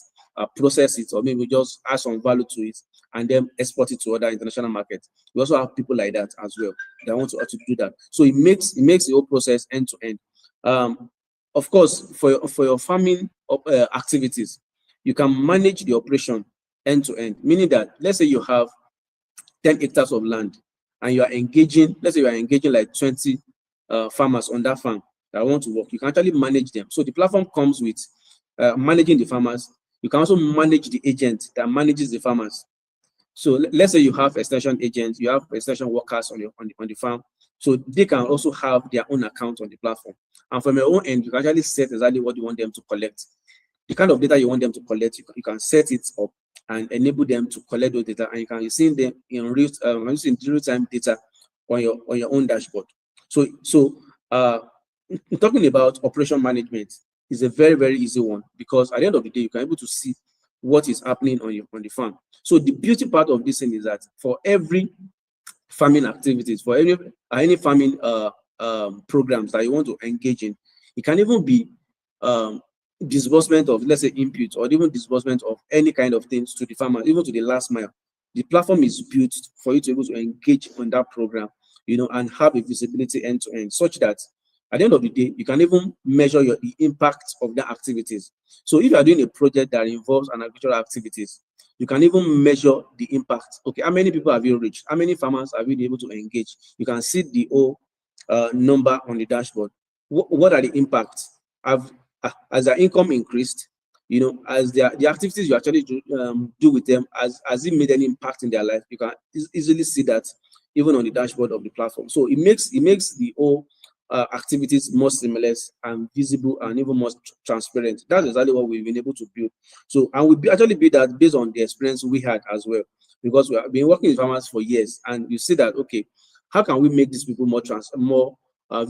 process it, or maybe just add some value to it and then export it to other international markets. We also have people like that as well that want to do that. So it makes the whole process end to end. Of course, for your farming activities, you can manage the operation end to end, meaning that let's say you have 10 hectares of land and you are engaging, let's say you are engaging like 20 farmers on that farm that want to work. You can actually manage them. So the platform comes with managing the farmers. You can also manage the agent that manages the farmers. So let's say you have extension agents, you have extension workers on the farm. So they can also have their own account on the platform. And from your own end, you can actually set exactly what you want them to collect. The kind of data you want them to collect, you can set it up and enable them to collect those data, and you can see them in real-time data on your own dashboard. So talking about operation management is a very, very easy one, because at the end of the day, you can be able to see what is happening on the farm. So the beauty part of this thing is that for every farming activities, for any farming programs that you want to engage in, it can even be disbursement of, let's say, input, or even disbursement of any kind of things to the farmer, even to the last mile. The platform is built for you to be able to engage on that program, and have a visibility end to end, such that at the end of the day, you can even measure the impact of the activities. So if you are doing a project that involves an agricultural activities, you can even measure the impact. Okay, how many people have you reached? How many farmers have you been able to engage? You can see the whole number on the dashboard. What are the impacts? Has their income increased? As the activities you actually do with them, has it made any impact in their life? You can easily see that even on the dashboard of the platform. So it makes the whole activities more seamless and visible and even more transparent. That's exactly what we've been able to build. So, and we actually built that based on the experience we had as well, because we have been working with farmers for years, and you see that, okay, how can we make these people more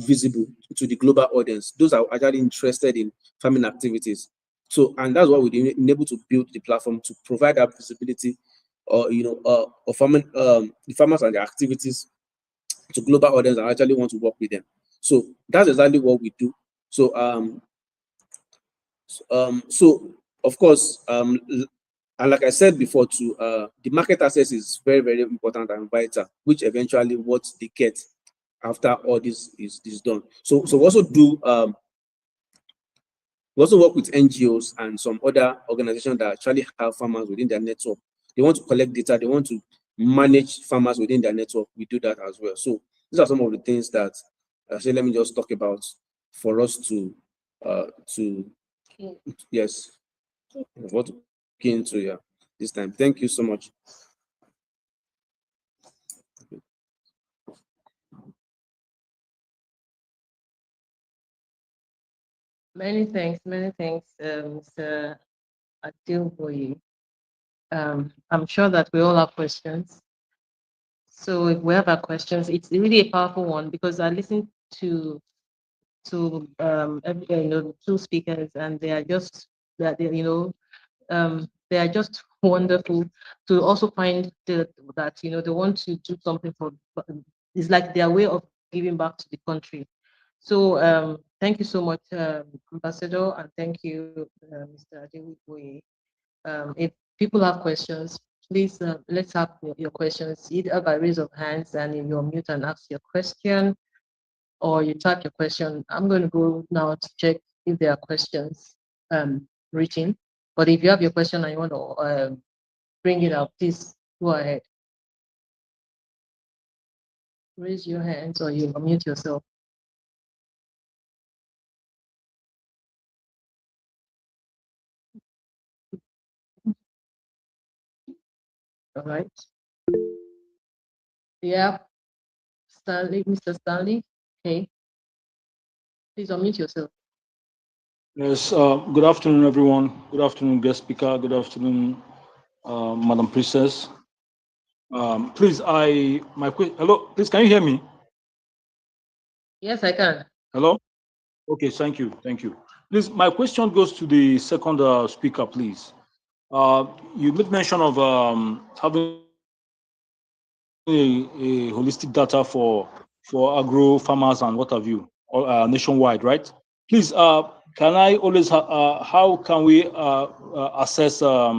visible to the global audience, those are actually interested in farming activities? So, and that's why we've been able to build the platform to provide that visibility, of farming, the farmers and their activities to global audience that actually want to work with them. So that's exactly what we do. So of course, and like I said before too, the market access is very, very important and vital, which eventually what they get after all this is done. So we also do we also work with NGOs and some other organizations that actually have farmers within their network. They want to collect data, they want to manage farmers within their network. We do that as well. So these are some of the things that let me just talk about for us to yes, what came into this time. Thank you so much. Many thanks, Mr. Adilboye. I'm sure that we all have questions. So if we have our questions, it's really a powerful one, because I listened to two speakers, and they are just they are just wonderful to also find that they want to do something for. It's like their way of giving back to the country. So thank you so much, Ambassador, and thank you, Mr. Adewuboye. If people have questions, please let's have your questions either by raise of hands and in your mute and ask your question, or you type your question. I'm going to go now to check if there are questions written. But if you have your question and you want to bring it up, please go ahead. Raise your hands or you unmute yourself. All right. Yeah, Stanley, Mr. Stanley. Okay. Please unmute yourself. Yes, good afternoon, everyone. Good afternoon, guest speaker. Good afternoon, Madam Princess. Please, hello, please, can you hear me? Yes, I can. Hello? Okay, thank you. Please, my question goes to the second speaker, please. You made mention of having a holistic data for agro farmers and what have you, or nationwide, right? Please, can I always how can we assess I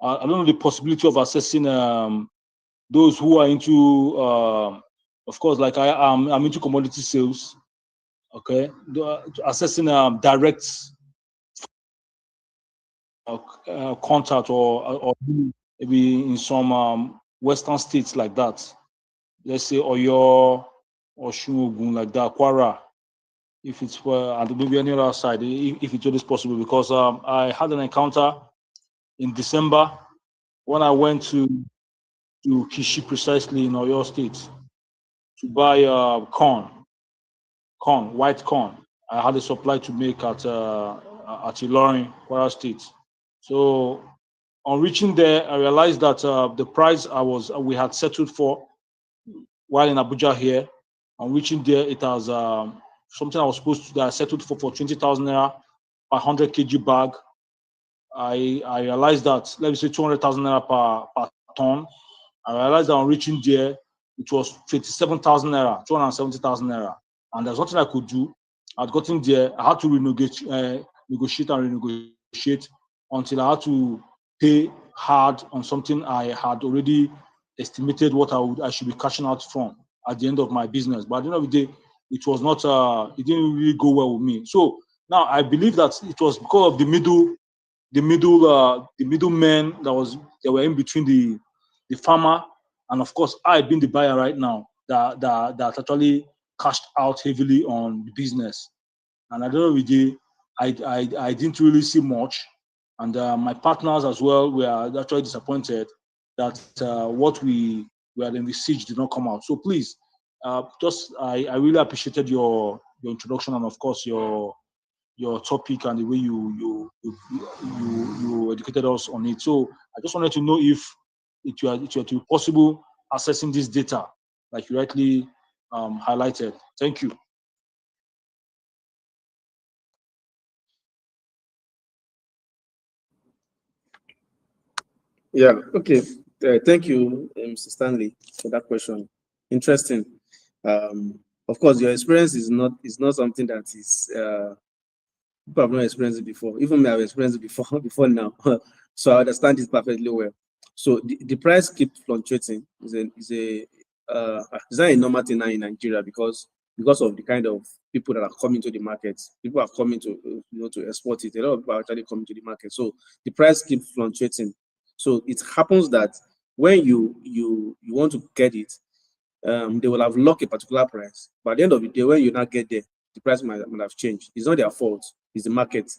don't know the possibility of assessing those who are into of course, like I'm into commodity sales, okay, assessing direct contact or maybe in some western states like that, let's say Oyo or Ogun, like that, Kwara, if it's and maybe any other side, if it is possible, because I had an encounter in December when I went to Kishi, precisely in Oyo State, to buy corn, white corn. I had a supply to make at Ilorin, Kwara State. So on reaching there, I realized that the price we had settled for while in Abuja here, on reaching there, it has something I was supposed to that I settled for 20,000 naira per 100 kg bag. I realized that, let me say 200,000 naira per ton. I realized that on reaching there, it was 27,000 naira, 270,000 naira. And there's nothing I could do. I'd gotten there, I had to negotiate and renegotiate until I had to pay hard on something I had already estimated what I should be cashing out from at the end of my business. But at the end of the day, it was not, it didn't really go well with me. So now I believe that it was because of the middlemen that were in between the farmer and, of course, I being the buyer right now, that actually cashed out heavily on the business. And at the end of the day, I didn't really see much. And my partners as well were actually disappointed that what we had envisaged did not come out. So please, I really appreciated your introduction and, of course, your topic and the way you educated us on it. So I just wanted to know if it were to be possible accessing this data, like you rightly highlighted. Thank you. Yeah, okay. Thank you, Mr. Stanley, for that question. Interesting. Of course, your experience is not something that is people have not experienced it before. Even me, I've experienced it before now. So I understand it perfectly well. So the price keeps fluctuating. Is not a normal thing now in Nigeria because of the kind of people that are coming to the market. People are coming to to export it. A lot of people are actually coming to the market. So the price keeps fluctuating. So it happens that when you want to get it, they will have locked a particular price. But at the end of the day, when you not get there, the price might have changed. It's not their fault, it's the market.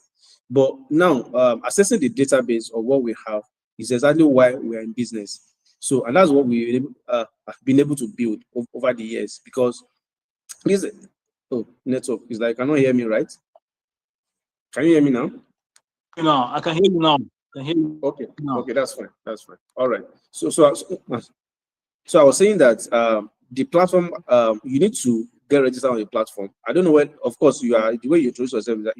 But now, assessing the database of what we have is exactly why we are in business. So, and that's what we have been able to build over the years. Because this, network is like, cannot hear me, right? Can you hear me now? No, I can hear you now. I can hear you. Okay, now. okay, that's fine. That's fine. All right. So I was saying that the platform, you need to get registered on the platform. I don't know when, of course, the way you introduce yourself is that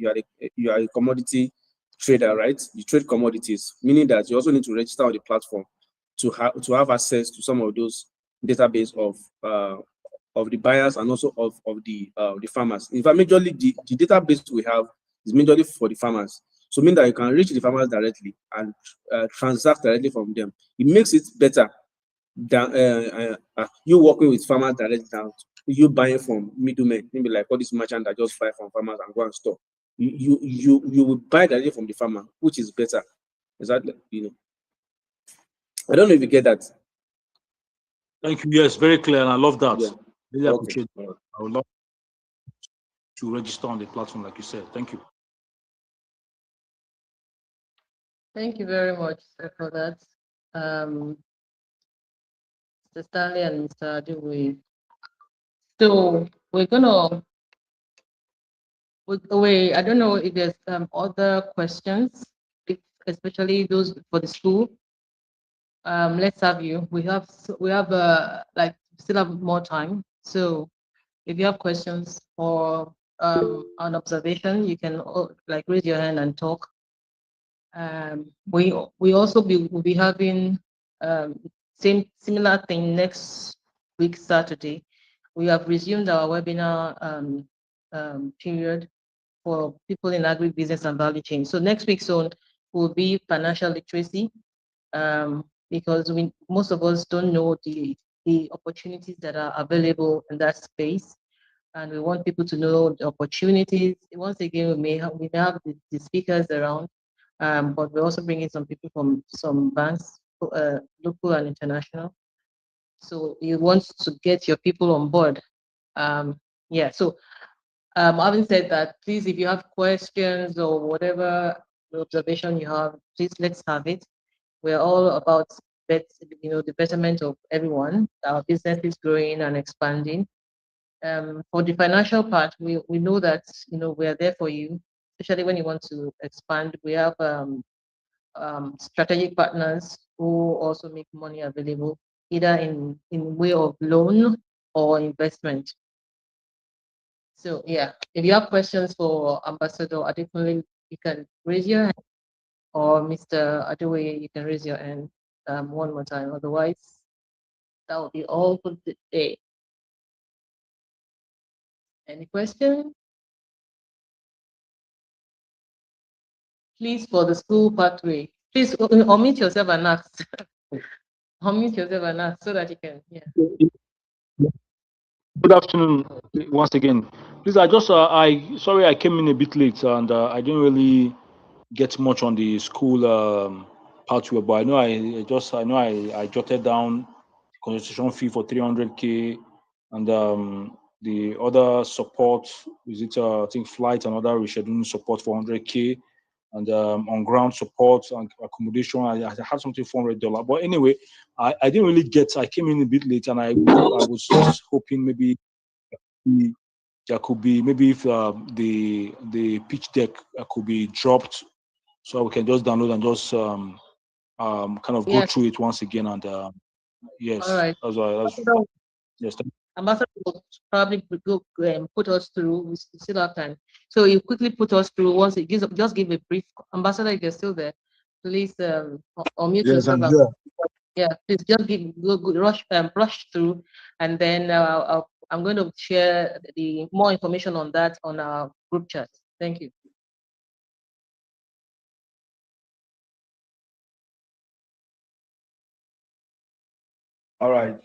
you are a commodity trader, right? You trade commodities, meaning that you also need to register on the platform to have access to some of those database of the buyers and also of the farmers. In fact, majorly the database we have is majorly for the farmers. So mean that you can reach the farmers directly and transact directly from them. It makes it better than you working with farmers directly down, you buying from middlemen, maybe like all these merchants that just buy from farmers and go and store. You will buy directly from the farmer, which is better. Exactly, I don't know if you get that. Thank you. Yes, very clear, and I love that. Yeah. Really Okay. appreciate it. I would love to register on the platform, like you said. Thank you. Thank you very much, sir, for that. Mr. Stanley and Mr. Adewey. So we're gonna wait. I don't know if there's other questions, especially those for the school. Let's have you. We have like still have more time. So if you have questions for an observation, you can like raise your hand and talk. We also will be having similar thing next week, Saturday. We have resumed our webinar period for people in agribusiness and value chain. So next week's zone will be financial literacy, because most of us don't know the opportunities that are available in that space, and we want people to know the opportunities. Once again, we may have the speakers around, but we're also bringing some people from some banks, local and international. So you want to get your people on board. Yeah, so having said that, please, if you have questions or whatever observation you have, please let's have it. We're all about the betterment of everyone. Our business is growing and expanding. For the financial part, we know that we are there for you, especially when you want to expand. We have strategic partners who also make money available, either in way of loan or investment. So yeah, if you have questions for Ambassador Adekunle, you can raise your hand, or Mr. Adewe, you can raise your hand one more time. Otherwise, that will be all for the day. Any questions? Please, for the school pathway, please unmute yourself and ask. Unmute yourself and ask so that you can, yeah. Good afternoon once again. Please, sorry I came in a bit late and I didn't really get much on the school pathway, but I know I jotted down consultation fee for 300K and the other support, I think flight and other rescheduling support for 100K, and on ground support and accommodation, I had something $400. But anyway, I didn't really I came in a bit late, and I was just hoping maybe there could be, maybe if the pitch deck could be dropped, so we can just download and just kind of go through it once again. And yes, all right. Yes. Ambassador will probably put us through. We still have time, so you quickly put us through. Once it just give a brief. Ambassador, if you're still there, please unmute yourself. Yeah, please just brush through, and then I'm going to share the more information on that on our group chat. Thank you. All right.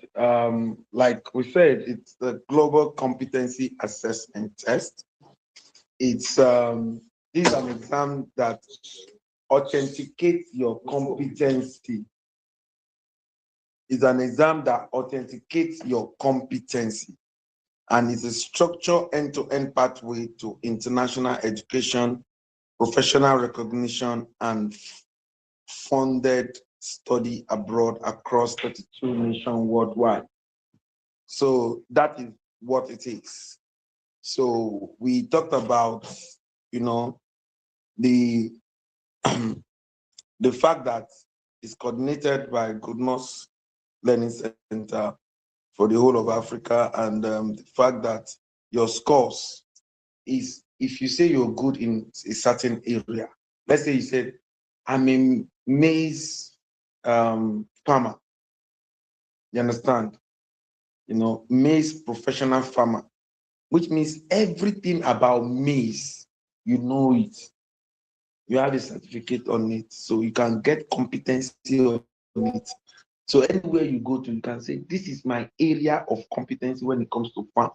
Like we said, it's the Global Competency Assessment Test. It's this is an exam that authenticates your competency. It's an exam that authenticates your competency, and it's a structured end-to-end pathway to international education, professional recognition, and funded study abroad across 32 nations worldwide. So that is what it is. So we talked about, the the fact that it's coordinated by Goodness Learning Center for the whole of Africa, and the fact that your scores is, if you say you're good in a certain area, let's say you said, I'm a maize farmer, you understand? Maize professional farmer, which means everything about maize, you know it. You have a certificate on it, so you can get competency on it. So anywhere you go to, you can say, this is my area of competency when it comes to farm.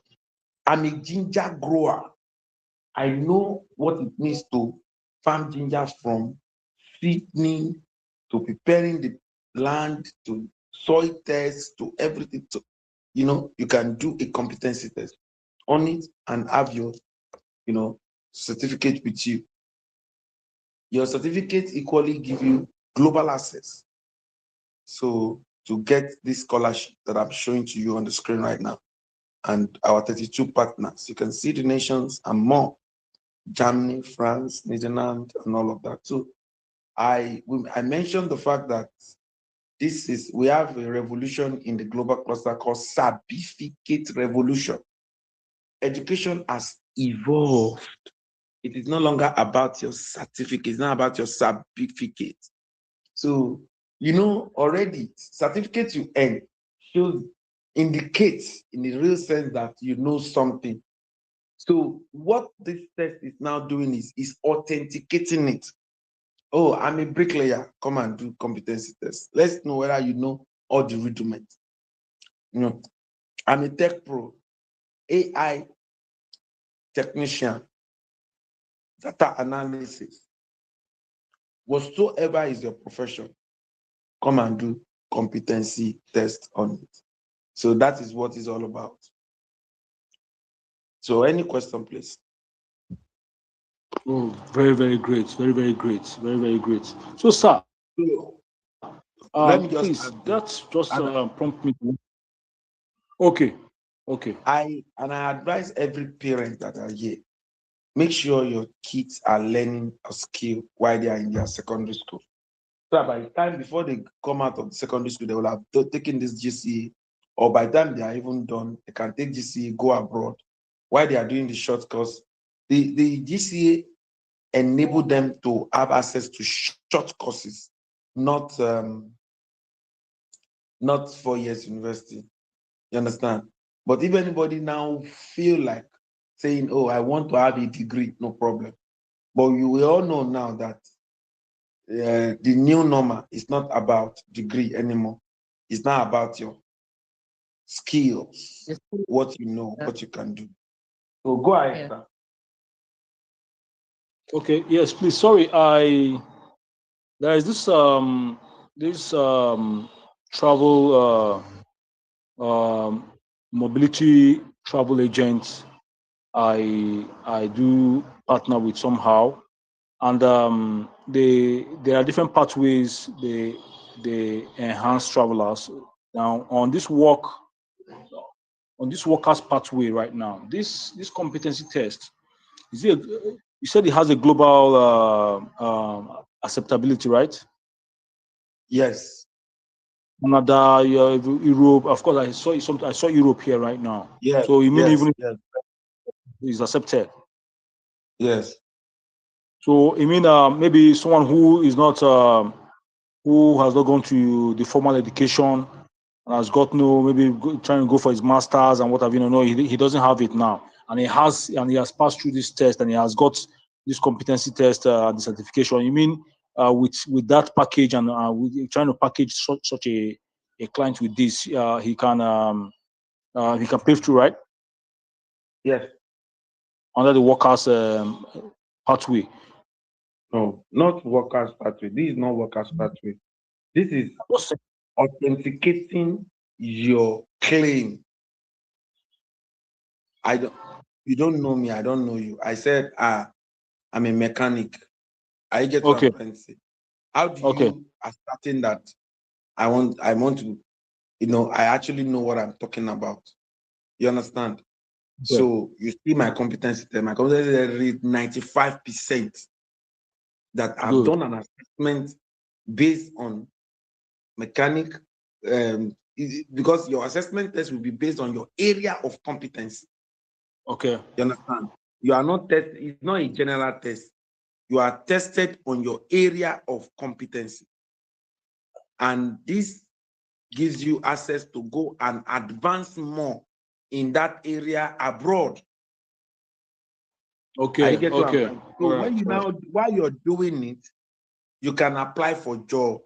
I'm a ginger grower. I know what it means to farm ginger, from seeding to preparing the land to soil tests to everything. So, you can do a competency test on it and have your, certificate with you. Your certificate equally give you global access. So to get this scholarship that I'm showing to you on the screen right now, and our 32 partners, you can see the nations and more: Germany, France, Netherlands, and all of that. So I mentioned the fact that we have a revolution in the global cluster called certificate revolution. Education has evolved. It is no longer about your certificate. It's not about your certificate. So, already certificates you earn shows indicates in the real sense that you know something. So what this test is now doing is authenticating it. Oh, I'm a bricklayer. Come and do competency test. Let's know whether you know all the rudiments. I'm a tech pro, AI technician, data analysis. Whatsoever is your profession, come and do competency test on it. So that is what it's all about. So any question, please? Oh, very, very great. Very, very great. Very, very great. So, sir, Let me just please, add this. that's just prompt me. Okay. I advise every parent that are here, make sure your kids are learning a skill while they are in their secondary school. So by the time before they come out of the secondary school, they will have taken this GCE, or by the time they are even done, they can take GCE, go abroad. While they are doing the short course, the GCE enable them to have access to short courses, not 4 years university. You understand? But if anybody now feel like saying, oh, I want to have a degree, no problem. But you will all know now that the new normal is not about degree anymore. It's not about your skills, Yes. what you know, what you can do. So go ahead, Yeah. sir. Okay. Yes, please. Sorry, there is this travel mobility travel agent I do partner with somehow, and there are different pathways they enhance travelers. Now on this workers pathway right now, this competency test, is it? You said it has a global acceptability, right? Yes. Canada, Europe. Of course, I saw Europe here right now. Yes. So you mean yes, even yes, is accepted? yes. So you mean maybe someone who is not who has not gone to the formal education and has got trying to go for his masters and what have you. No, he doesn't have it now, and he has passed through this test and he has got this competency test, the certification. You mean with that package and with trying to package such a client with this, he can pave through, right? Yes. Under the workers pathway. No, not workers pathway. This is not workers pathway. This is authenticating your claim. You don't know me, I don't know you. I said, I'm a mechanic. I get what Okay. I'm trying to say. How do Okay. you ascertain that I want to, I actually know what I'm talking about? You understand? Yeah. So you see my competency test. My competency test read 95% that I've Good. done an assessment based on mechanic, because your assessment test will be based on your area of competence. Okay. You understand? You are not tested, it's not a general test. You are tested on your area of competency. And this gives you access to go and advance more in that area abroad. Okay. I get what I'm Okay. saying. So when while you're doing it, you can apply for job.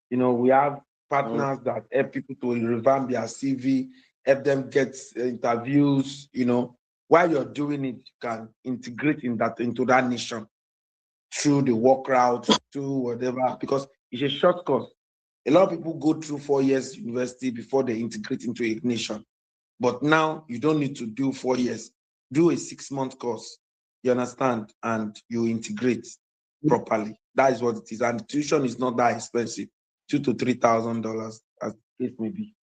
We have partners that help people to revamp their CV, help them get interviews. While you're doing it, you can integrate into that nation through the work route, through whatever, because it's a short course. A lot of people go through 4 years university before they integrate into a nation. But now you don't need to do 4 years. Do a 6-month course. You understand? And you integrate properly. That is what it is. And tuition is not that expensive. $2,000 to $3,000, as the case may be.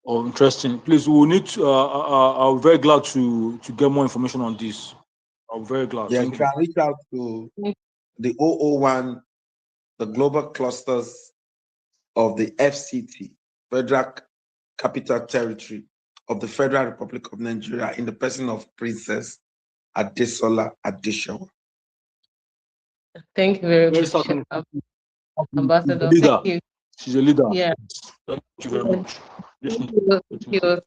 Oh, interesting. Please, we will need to, I'm very glad to get more information on this. I'm very glad. Yeah, Thank you you. can reach out to the 001, the global clusters of the FCT, Federal Capital Territory of the Federal Republic of Nigeria, in the person of Princess Adesola Adeshawa. Thank you very Very much, certain. Ambassador. Leader. Thank you. She's a leader. Yeah. Thank you very much. Thank you. Thank you for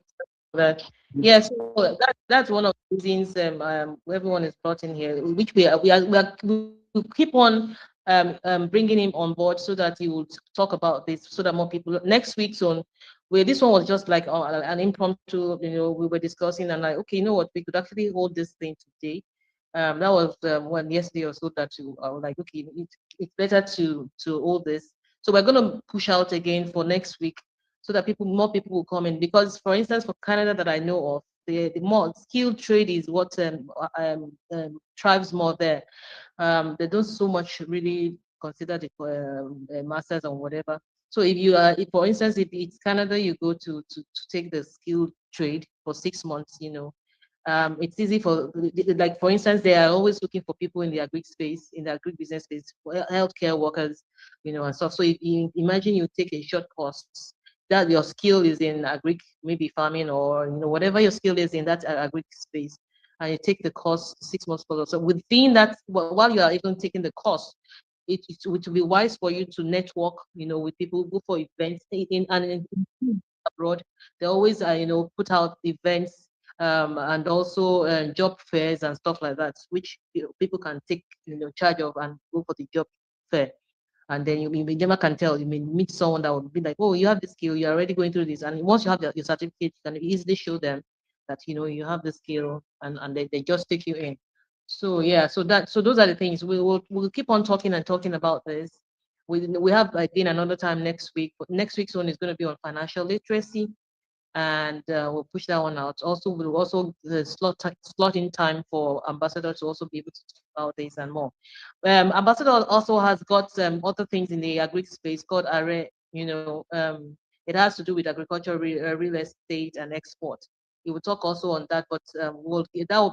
that. Yes, so that's one of the reasons everyone is brought in here, which we keep on bringing him on board so that he will talk about this, so that more people next week's on. Where this one was just like an impromptu, we were discussing and like, okay, you know what, we could actually hold this thing today. That was when yesterday or so that I was like, okay, it's better to hold this. So we're gonna push out again for next week so that more people will come in. Because, for instance, for Canada that I know of, the more skilled trade is what thrives more there. They don't so much really consider the masters or whatever. So if you are, if for instance, if it's Canada, you go to take the skilled trade for 6 months, it's easy like for instance, they are always looking for people in the agri space, in the agri business space, healthcare workers, and stuff. So if you imagine you take a short course that your skill is in agri, maybe farming or whatever your skill is in that agri space, and you take the course 6 months course. So within that, while you are even taking the course, it would be wise for you to network, with people, go for events in abroad. They always, put out events and also job fairs and stuff like that, which people can take charge of and go for the job fair. And then you never can tell. You may meet someone that would be like, oh, you have the skill, you're already going through this. And once you have your certificate, you can easily show them that you have the skill, and they just take you in. So yeah, so those are the things. We'll keep on talking and talking about this. We have again another time next week, but next week's one is going to be on financial literacy, and we'll push that one out. Also, we'll also slot in time for Ambassador to also be able to talk about this and more. Ambassador also has got other things in the agri space called ARE. It has to do with agriculture, real estate, and export. We will talk also on that, but that will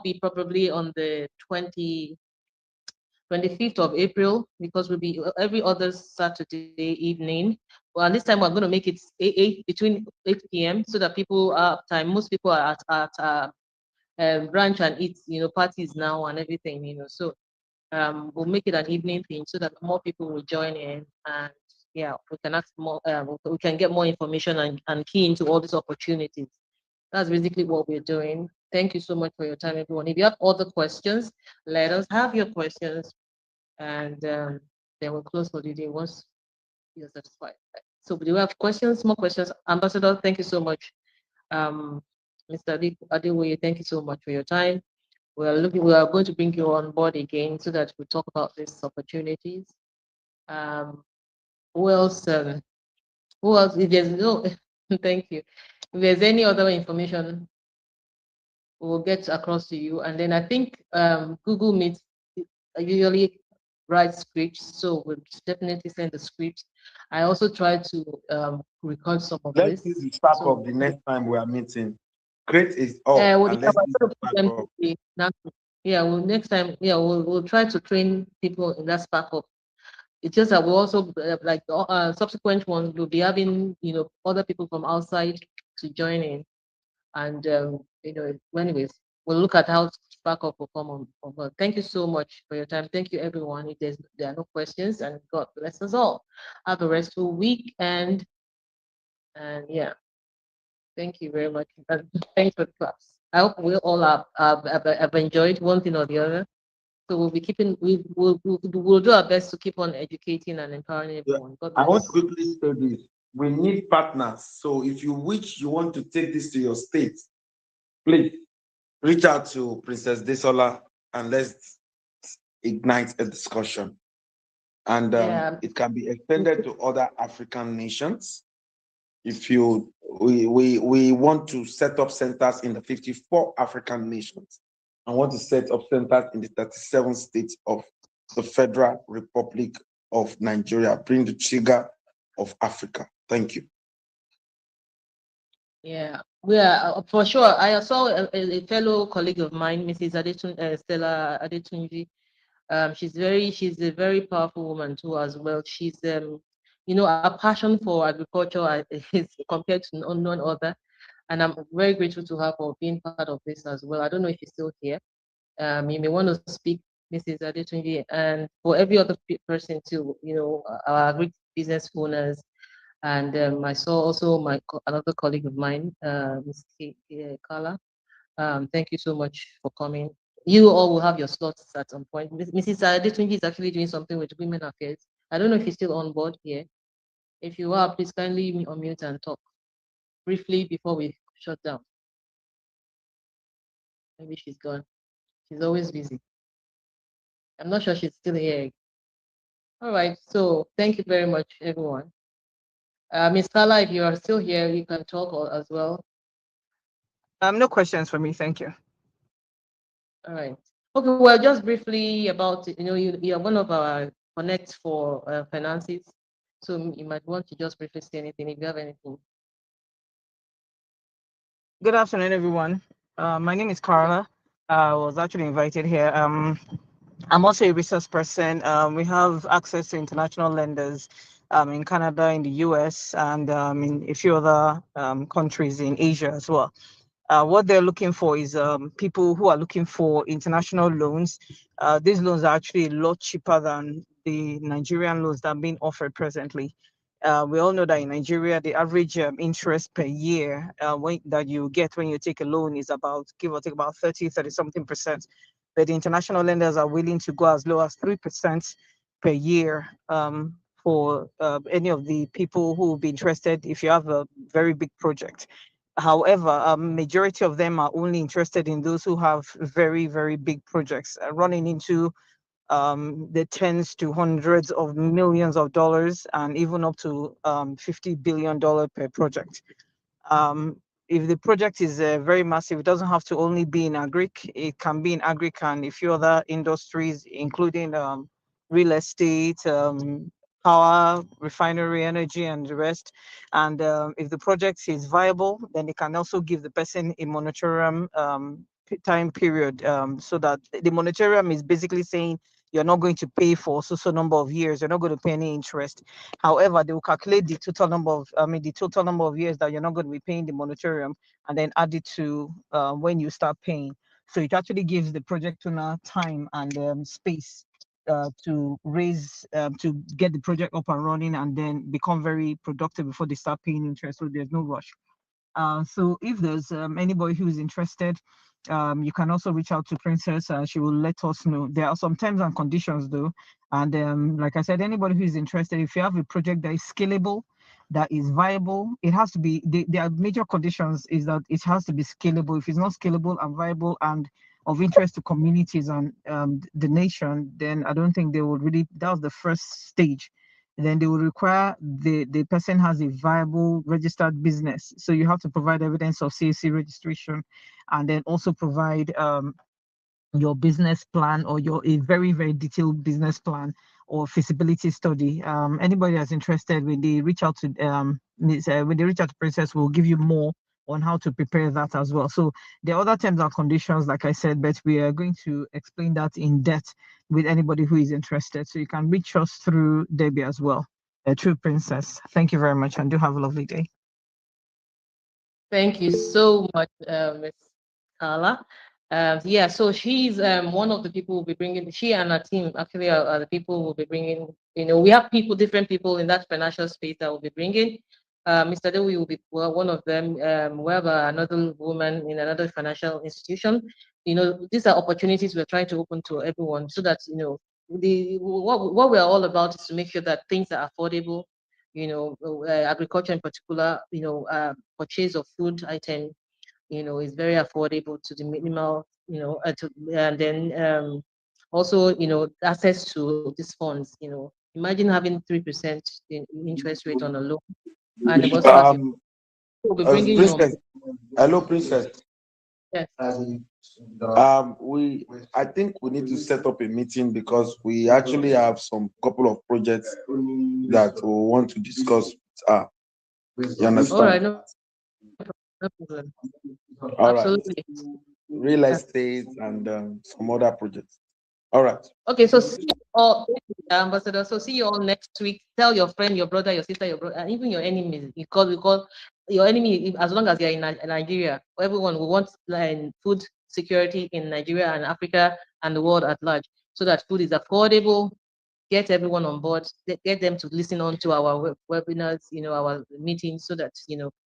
be probably on the 25th of April, because we'll be every other Saturday evening. Well, and this time we're going to make it between 8 p.m. so that people have time. Most people are at brunch and eat, parties now and everything, So we'll make it an evening thing so that more people will join in, and yeah, we can ask more. We can get more information and key into all these opportunities. That's basically what we're doing. Thank you so much for your time, everyone. If you have other questions, let us have your questions, and then we'll close for the day once you're satisfied. So do you have questions, more questions? Ambassador, thank you so much. Mr. Adewoye, thank you so much for your time. We are going to bring you on board again so that we talk about these opportunities. Who else? Who else? If there's no, thank you. If there's any other information, we'll get across to you. And then I think Google Meet usually write scripts, so we'll definitely send the scripts. I also try to record some of Let's this. use the start of the next time we are meeting. Create is up. Yeah, well, next time, yeah, we'll try to train people in that spark up. It's just that we also like subsequent ones, we'll be having other people from outside to join in, and anyways, we'll look at how spark up will come on board. Thank you so much for your time. Thank you, everyone. If there are no questions, and God bless us all. Have a restful week, and yeah, thank you very much. And thanks for the class. I hope we all have enjoyed one thing or the other. So we'll be keeping, we'll do our best to keep on educating and empowering everyone. God I want bless. to quickly say this. We need partners. So if you want to take this to your state, please reach out to Princess Desola and let's ignite a discussion. And it can be extended to other African nations. If we want to set up centers in the 54 African nations and want to set up centers in the 37 states of the Federal Republic of Nigeria, bring the trigger of Africa. Thank you. Yeah, we are for sure. I saw a fellow colleague of mine, Mrs. Stella Adetunji. She's a very powerful woman too as well. She's a passion for agriculture is compared to none other. And I'm very grateful to her for being part of this as well. I don't know if she's still here. You may want to speak, Mrs. Adetunji, and for every other person too, our agri business owners. And I saw also another colleague of mine, Ms. Kala. Thank you so much for coming. You all will have your slots at some point. Mrs. Adetunji is actually doing something with Women Affairs. I don't know if you're still on board here. If you are, please kindly unmute and talk briefly before we shut down. Maybe she's gone. She's always busy. I'm not sure she's still here. All right, so thank you very much, everyone. Ms. Kala, if you are still here, you can talk as well. No questions for me, thank you. All right. Okay, well, just briefly about, you are one of our connects for finances. So you might want to just briefly say anything if you have anything. Good afternoon, everyone. My name is Carla. I was actually invited here. I'm also a resource person. We have access to international lenders in Canada, in the US, and in a few other countries in Asia as well. What they're looking for is people who are looking for international loans. These loans are actually a lot cheaper than the Nigerian loans that are being offered presently. We all know that in Nigeria, the average interest per year that you get when you take a loan is about, give or take, about 30 something percent. But the international lenders are willing to go as low as 3% per year for any of the people who will be interested if you have a very big project. However, a majority of them are only interested in those who have very, very big projects running into the tens to hundreds of millions of dollars and even up to $50 billion per project. If the project is very massive, it doesn't have to only be in agric. It can be in agric and a few other industries, including real estate, power, refinery, energy, and the rest. And if the project is viable, then they can also give the person a moratorium time period, so that the moratorium is basically saying you're not going to pay for so number of years, you're not going to pay any interest. However, they will calculate the total number of years that you're not going to be paying the moratorium and then add it to when you start paying. So it actually gives the project owner time and space to get the project up and running and then become very productive before they start paying interest. So there's no rush. So if there's anybody who is interested, you can also reach out to Princess. She will let us know. There are some terms and conditions though. And like I said, anybody who is interested, if you have a project that is scalable, that is viable, it has to be, there are major conditions is that it has to be scalable. If it's not scalable and viable and of interest to communities and the nation, then I don't think they would really, that's the first stage. Then they will require the person has a viable registered business. So you have to provide evidence of CAC registration and then also provide your business plan or a very, very detailed business plan or feasibility study. Anybody that's interested, when they reach out to Princess, we'll give you more on how to prepare that as well. So there are other terms and conditions, like I said, but we are going to explain that in depth with anybody who is interested. So you can reach us through Debbie as well, through Princess. Thank you very much and do have a lovely day. Thank you so much, Ms. Carla. Yeah, so she's one of the people we'll be bringing, she and her team actually are the people we'll be bringing, we have different people in that financial space that we'll be bringing. Mr. Dewi will be one of them. We have another woman in another financial institution. These are opportunities we're trying to open to everyone so that, what we're all about is to make sure that things are affordable, agriculture in particular, purchase of food item, is very affordable to the minimal, and then also, access to these funds, imagine having 3% interest rate on a loan. And also, we'll be bringing Princess. Hello, Princess. Yes. I think we need to set up a meeting because we actually have some couple of projects that we want to discuss. You understand? All right, no problem. All Absolutely. Right. Real estate and some other projects. All right. Okay, so see you all, Ambassador. So see you all next week. Tell your friend, your brother, your sister, your brother, and even your enemies. Because your enemy, as long as you're in Nigeria, everyone will want food security in Nigeria and Africa and the world at large, so that food is affordable. Get everyone on board, get them to listen on to our webinars, our meetings, so that,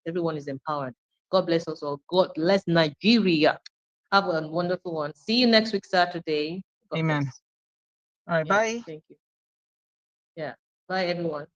everyone is empowered. God bless us all. God bless Nigeria. Have a wonderful one. See you next week, Saturday. God Amen. bless. All right, Yeah, bye. thank you. Yeah, bye, everyone.